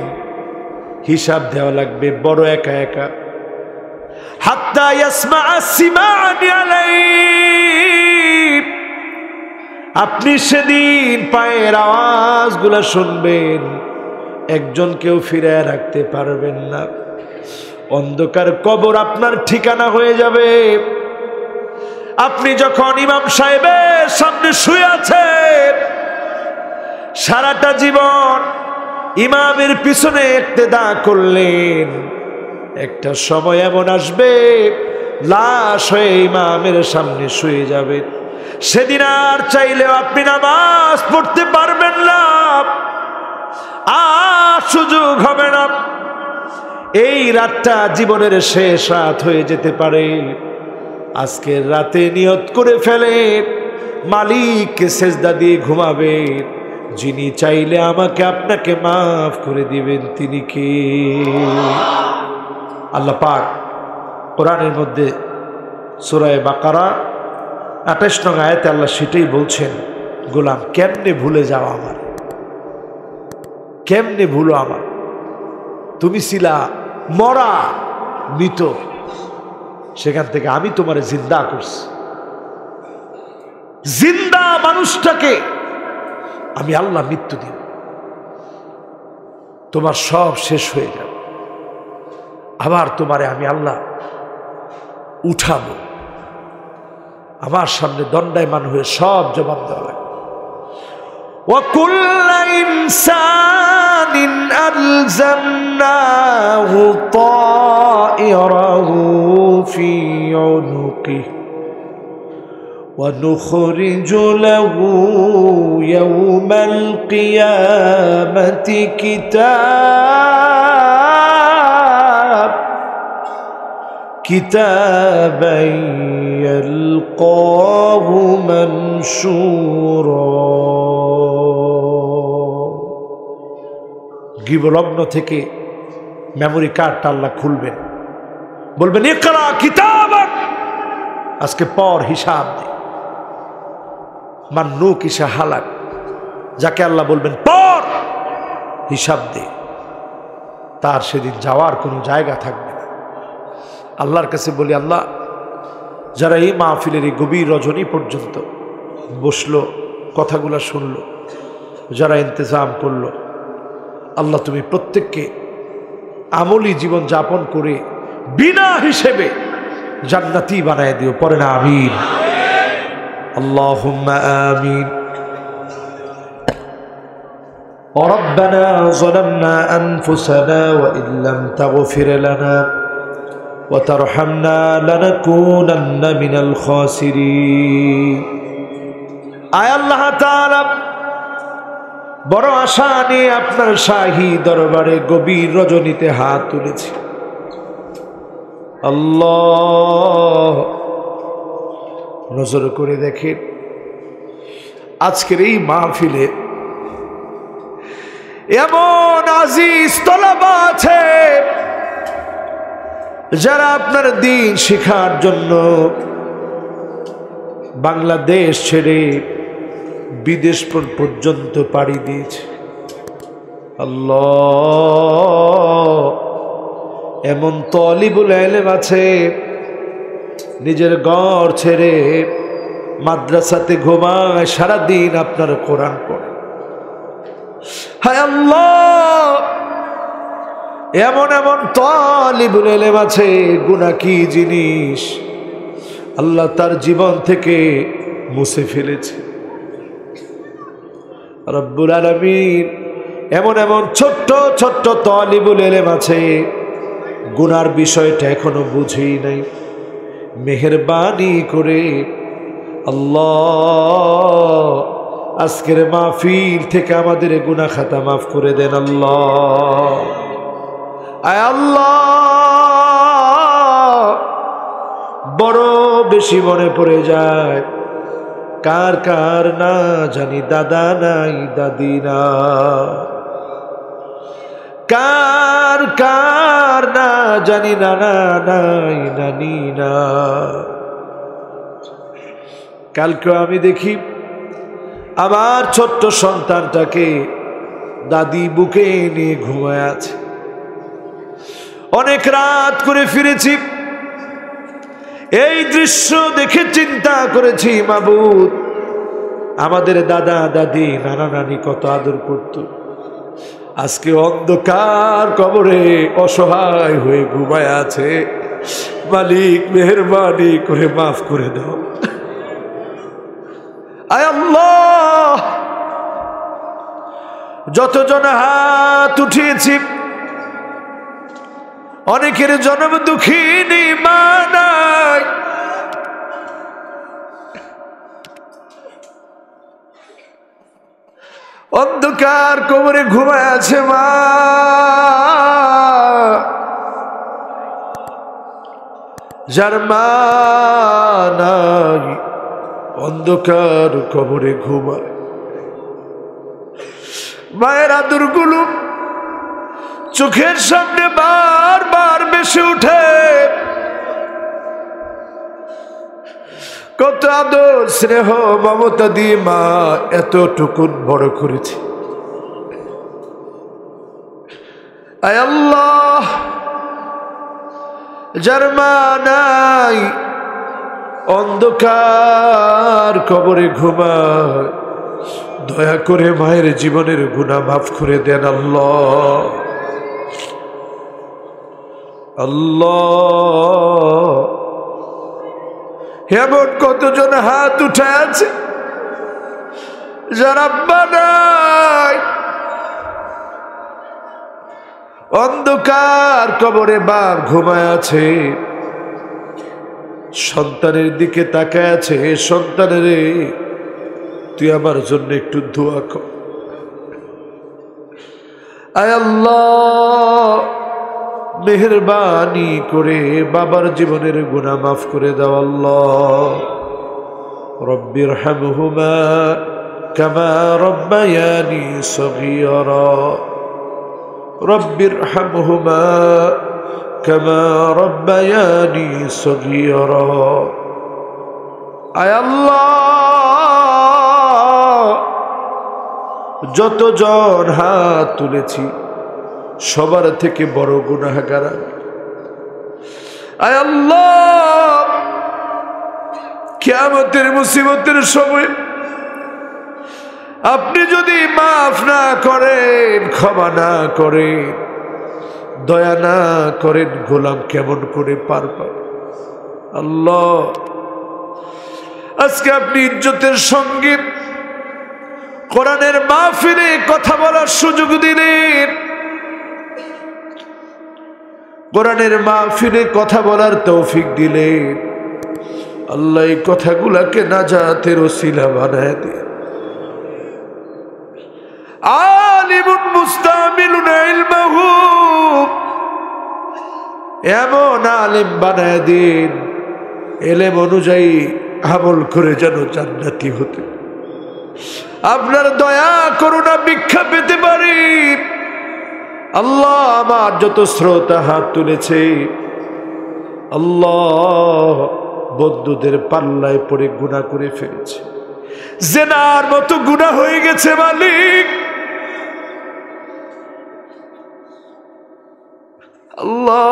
হিসাব দেওয়া লাগবে বড় একা একা। হাত্তা ইয়াসমা আসমাআনি আলাইহি, আপনি সেদিন পায়ের আওয়াজগুলো শুনবেন, একজন কেউ ফিরে রাখতে পারবেন না। অন্ধকার কবর আপনার ঠিকানা হয়ে যাবে। আপনি যখন ইমাম সাহেবের সামনে শুয়ে আছেন, সারাটা জীবন ইমামের পিছনে ইক্তেদা করলেন, একটা সময় এমন আসবে লাশ হয়ে ইমামের সামনে শুয়ে যাবেন। সেদিন আর চাইলেও আপনি নামাজ পড়তে পারবেন না, আর সুযোগ হবে না। এই রাতটা জীবনের শেষ রাত হয়ে যেতে পারে। আজকের রাতে নিয়ত করে ফেলেন, মালিককে সেজদা দিয়ে ঘুমাবেন, যিনি চাইলে আমাকে আপনাকে মাফ করে দিবেন তিনি কে? আল্লাহ পাক কোরআনের মধ্যে সূরা বাকারা ২৮ নং আয়াতে আল্লাহ সেটাই বলছেন, গোলাম কেমনে ভুলে যাও আমার, কেমনে ভুলো আমার? তুমি ছিলা মরা, মৃত, সেখান থেকে আমি তোমারে জিন্দা করছি। জিন্দা মানুষটাকে আমি আল্লাহ মৃত্যু দিব, তোমার সব শেষ হয়ে যাবে। আবার তোমারে আমি আল্লাহ উঠাবো, আমার সামনে দণ্ডায়মান হয়ে সব জবাব দেওয়া লাগবে। وكل إنسان ألزمناه طائره في عنقه ونخرج له يوم القيامة كتابا يلقاه منشورا গিবলগ্ন থেকে মেমোরি কার্ডটা আল্লাহ খুলবেন, বলবেন ইকরা কিতাবাক, আজকে পর হিসাব দে। মান্নু কিসা হালাক, যাকে আল্লাহ বলবেন পর হিসাব দে, তার সেদিন যাওয়ার কোনো জায়গা থাকবে না। আল্লাহর কাছে বলি, আল্লাহ যারা এই মাহফিলের এই গভীর রজনী পর্যন্ত বসলো, কথাগুলো শুনলো, যারা ইন্তজাম করলো, আল্লাহ তুমি প্রত্যেককে আমলি জীবন যাপন করে বিনা হিসেবে জান্নাতি বানায় দিও। পরে না আমিন, আল্লাহুম্মা আমিন। ربنا ظلمنا أنفسنا وإن لم تغفر لنا وترحمنا لنكونن من الخاسرين। আয় আল্লাহ তাআলা, বড় আশা নিয়ে আপনার শাহী দরবারে গভীর রজনীতে হাত তুলেছি। আল্লাহ, নজর করে দেখেন আজকের এই মাহফিলে এমন আজিজ তলাবা আছে যারা আপনার দ্বীন শিখার জন্য বাংলাদেশ ছেড়ে বিদেশ পর্যন্ত পাড়ি দিয়েছে। আল্লাহ, এমন তালিবুল ইলম আছে নিজের ঘর ছেড়ে মাদ্রাসাতে ঘুমায়, সারাদিন আপনার কোরআন পড়ে। হায় আল্লাহ, এমন এমন তালিবুল ইলম আছে গুনাহ কি জিনিস আল্লাহ তার জীবন থেকে মুছে ফেলেছে। রব্বুল আলামিন, এমন এমন ছোট্ট ছোট্ট তালিবুল ইলম আছে গুনার বিষয়টা এখনো বুঝেই নাই। মেহেরবানি করে আল্লাহ আজকের মাহফিল থেকে আমাদের গুনাহ খাতা মাফ করে দেন। আল্লাহ, আয় আল্লাহ, বড় বেশি মনে পড়ে যায় কার কার না জানি দাদা নাই দাদি না, কার কার না জানি নানা নাই নানি না। কালকে আমি দেখি আমার ছোট্ট সন্তানটাকে দাদি বুকে নিয়ে ঘুমায় আছে। অনেক রাত করে ফিরেছি, এই দৃশ্য দেখে চিন্তা করেছি, মাবুদ আমাদের দাদা দাদি নানা নানি কত আদর করত, আজকে অন্ধকার কবরে অসহায় হয়ে ঘুমায় আছে। মালিক মেহেরবানি করে মাফ করে দাও। আয় আল্লাহ, যতজন হাত উঠিয়েছি অনেকের জন্ম দুঃখিনী মা নাই, অন্ধকার কবরে ঘুমায় আছে মা। যার মা নাই অন্ধকার কবরে ঘুমায়, মায়ের আদরগুলো চোখের সামনে বারবার ভেসে উঠে। কত আদর স্নেহ মমতা দিয়ে মা এতটুকুন বড় করেছে। আয় আল্লাহ, যার মা নাই অন্ধকার কবরে ঘুমায়, দয়া করে মায়ের জীবনের গুনাহ মাফ করে দেন। আল্লাহ, আল্লাহ, এমন কতজন হাত উঠে আছে যার আব্বা নাই, অন্ধকার কবরে বাপ ঘুমায় আছে, সন্তানের দিকে তাকায় আছে, সন্তানের তুই আমার জন্য একটু দোয়া কর। আয় আল্লাহ, মেহেরবানি করে বাবার জীবনের গুনাহ মাফ করে দাও আল্লাহ। রব্বির হামহুমা কামা রব্বায়ানি সগীরা, রব্বির হামহুমা কামা রব্বায়ানি সগীরা। আয় আল্লাহ, যতজন হাত তুলেছি সবার থেকে বড় গুনাহগার আমি। আয় আল্লাহ, কিয়ামতের মুসিবতের সময় আপনি যদি মাফ না করেন, ক্ষমা না করেন, দয়া না করেন, গোলাম কেমন করে পার পাবে? আল্লাহ, আজকে আপনি ইজ্জতের সঙ্গে কোরআনের মাহফিলে কথা বলার সুযোগ দিলেন, কোরআনের মাহফিলে কথা বলার তৌফিক দিলেন। আল্লাহ, এই কথাগুলাকে নাজাতের ওসিলা বানায় দিয়ে আলিমুন মুস্তামিলুন ইলমাহু, এমন আলেম বানায় দিন এলেম অনুযায়ী আমল করে যেন জান্নাতি হতে, আপনার দয়া করুণা ভিক্ষা পেতে পারি। আল্লাহ, আমার যত শ্রোতা হাত তুলেছে আল্লাহ, বন্ধুদের পাল্লায় পড়ে গুনাহ করে ফেলেছে, জেনার মতো গুনাহ হয়ে গেছে মালিক। আল্লাহ,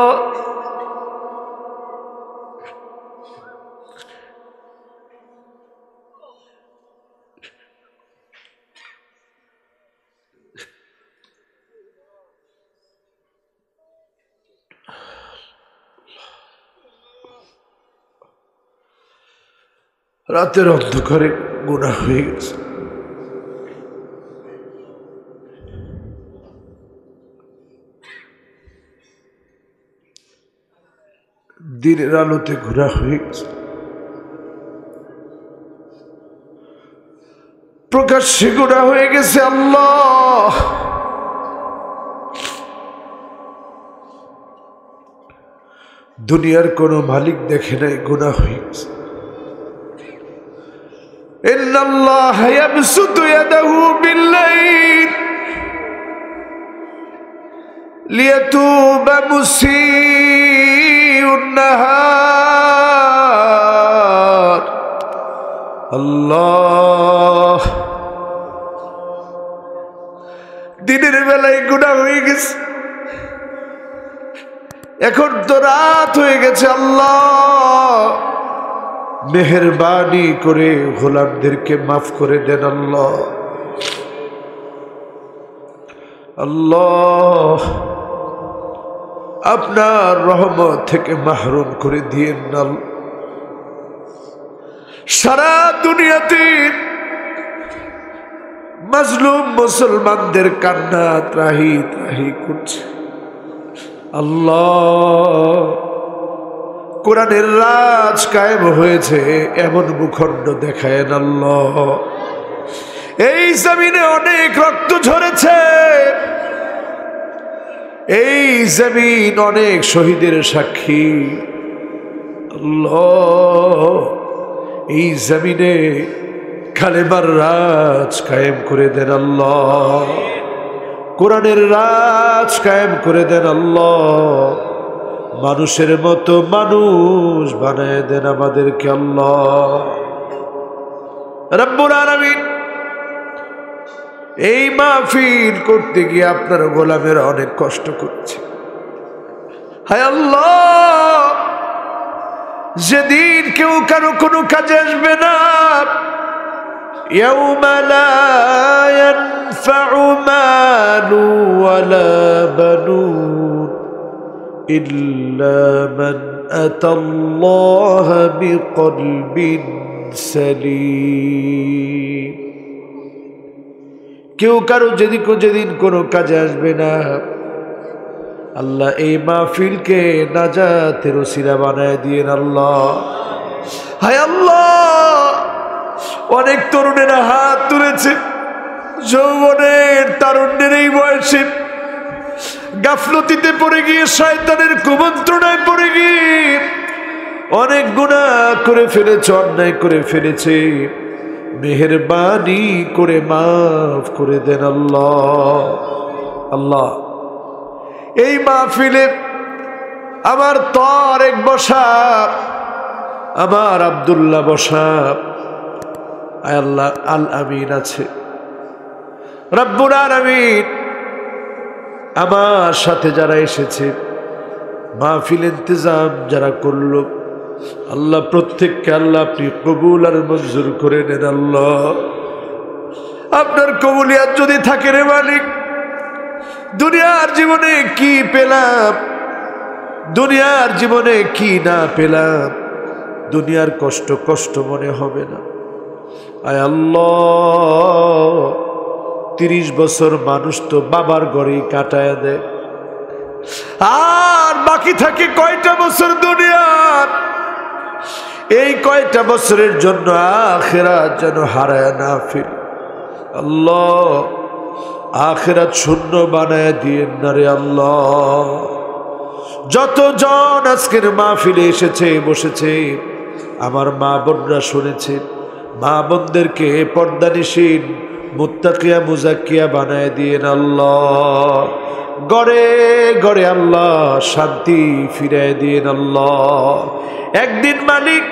রাতের অন্ধকারে গুনাহ হয়ে গেছে, দিনের আলোতে গুনাহ হয়ে গেছে, প্রকাশ্যে গুনাহ হয়ে গেছে। আল্লাহ, দুনিয়ার কোনো মালিক দেখে নাই, গুনাহ হয়ে গেছে। ইন্নাল্লাহ ইয়াবসুতু ইয়াদাহু বিল্লাইল লিয়াতুবা মুসিউন নাহার। আল্লাহ, দিনের বেলায় গুনাহ হয়ে গেছে, এখন তো রাত হয়ে গেছে। আল্লাহ, মেহেরবানি করে গোলামদেরকে মাফ করে দেন আল্লাহ। আল্লাহ, আপনার রহমত থেকে মাহরুম করে দিয়েন না। সারা দুনিয়াতে মাজলুম মুসলমানদের কান্না ত্রাহি ত্রাহি করছে। আল্লাহ, কোরআনের রাজ কায়েম হয়েছে এমন ভূখণ্ড দেখায়েন আল্লাহ। এই জমিনে অনেক রক্ত ঝরেছে, এই জমিন অনেক শহীদের সাক্ষী। আল্লাহ, এই জমিনে কালেমার রাজ কায়েম করে দেন আল্লাহ, কোরআনের রাজ কায়েম করে দেন আল্লাহ। মানুষের মতো মানুষ বানায় দেন আমাদেরকে আল্লাহ রব্বুল আলামিন। এই মাহফিল করতে গিয়ে আপনার গোলামের অনেক কষ্ট করছে। হায় আল্লাহ, যেদিন কেউ কারো কোনো কাজে আসবে না, ইয়াউমা লা ইয়ানফাউ মালু ওয়ালা বানুন ইল্লা মান আতাল্লাহা বিকলবিন সালিম। কেউ কারো যেদিন কোনো কাজে আসবে না, আল্লাহ এই মাহফিলকে নাজাতের ওসিলা বানায় দিয়েন আল্লাহ। হায় আল্লাহ, অনেক তরুণেরা হাত তুলেছে, যৌবনের তারুণ্যের এই বয়সে গাফলতিতে পড়ে গিয়ে শয়তানের কুমন্ত্রণায় পড়ে গিয়ে অনেক গুনাহ করে ফেলেছে, অন্যায় করে ফেলেছে। মেহেরবানি করে মাফ করে দেন আল্লাহ। আল্লাহ, এই মাহফিলে আমার তারেক বসা, আমার আব্দুল্লাহ বসা, আল্লাহ আল আমিন আছে, রব্বুল আলামিন আমার সাথে যারা এসেছে, মাহফিল ইন্তজাম যারা করলো, আল্লাহ প্রত্যেককে আল্লাহ আপনি কবুল আর মঞ্জুর করে নেন আল্লাহ। আপনার কবুলিয়াত যদি থাকে রে মালিক, দুনিয়ার জীবনে কি পেলাম, দুনিয়ার জীবনে কি না পেলাম, দুনিয়ার কষ্ট কষ্ট মনে হবে না। আয় আল্লাহ, 30 বছর মানুষ তো বাবার ঘরেই কাটায় দেয়, আর বাকি থাকে কয়টা বছর দুনিয়ার। এই কয়টা বছরের জন্য আখিরাত যেন হারায় না ফেলি আল্লাহ। আখিরাত শূন্য বানায় দিয়েন না রে আল্লাহ। যতজন আজকের মাহফিলে এসেছে বসেছে, আমার মা বোনরা শুনেছে, মা বোনদেরকে পর্দানিশীন মুত্তাকিয়া মুজাক্কিয়া বানায় দিয়েন আল্লাহ। গড়ে গড়ে আল্লাহ শান্তি ফিরায় দিয়েন আল্লাহ। একদিন মালিক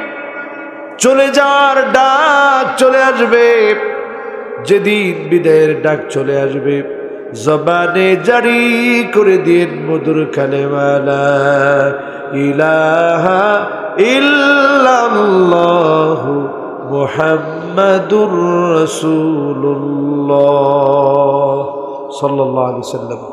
চলে যাওয়ার ডাক চলে আসবে, যেদিন বিদায়ের ডাক চলে আসবে, জবানে জারি করে দিন মধুর কালেমা লা ইলাহা ইল্লাল্লাহু মুহাম্মাদুর রাসূলুল্লাহ সাল্লাল্লাহু আলাইহি ওয়াসাল্লাম।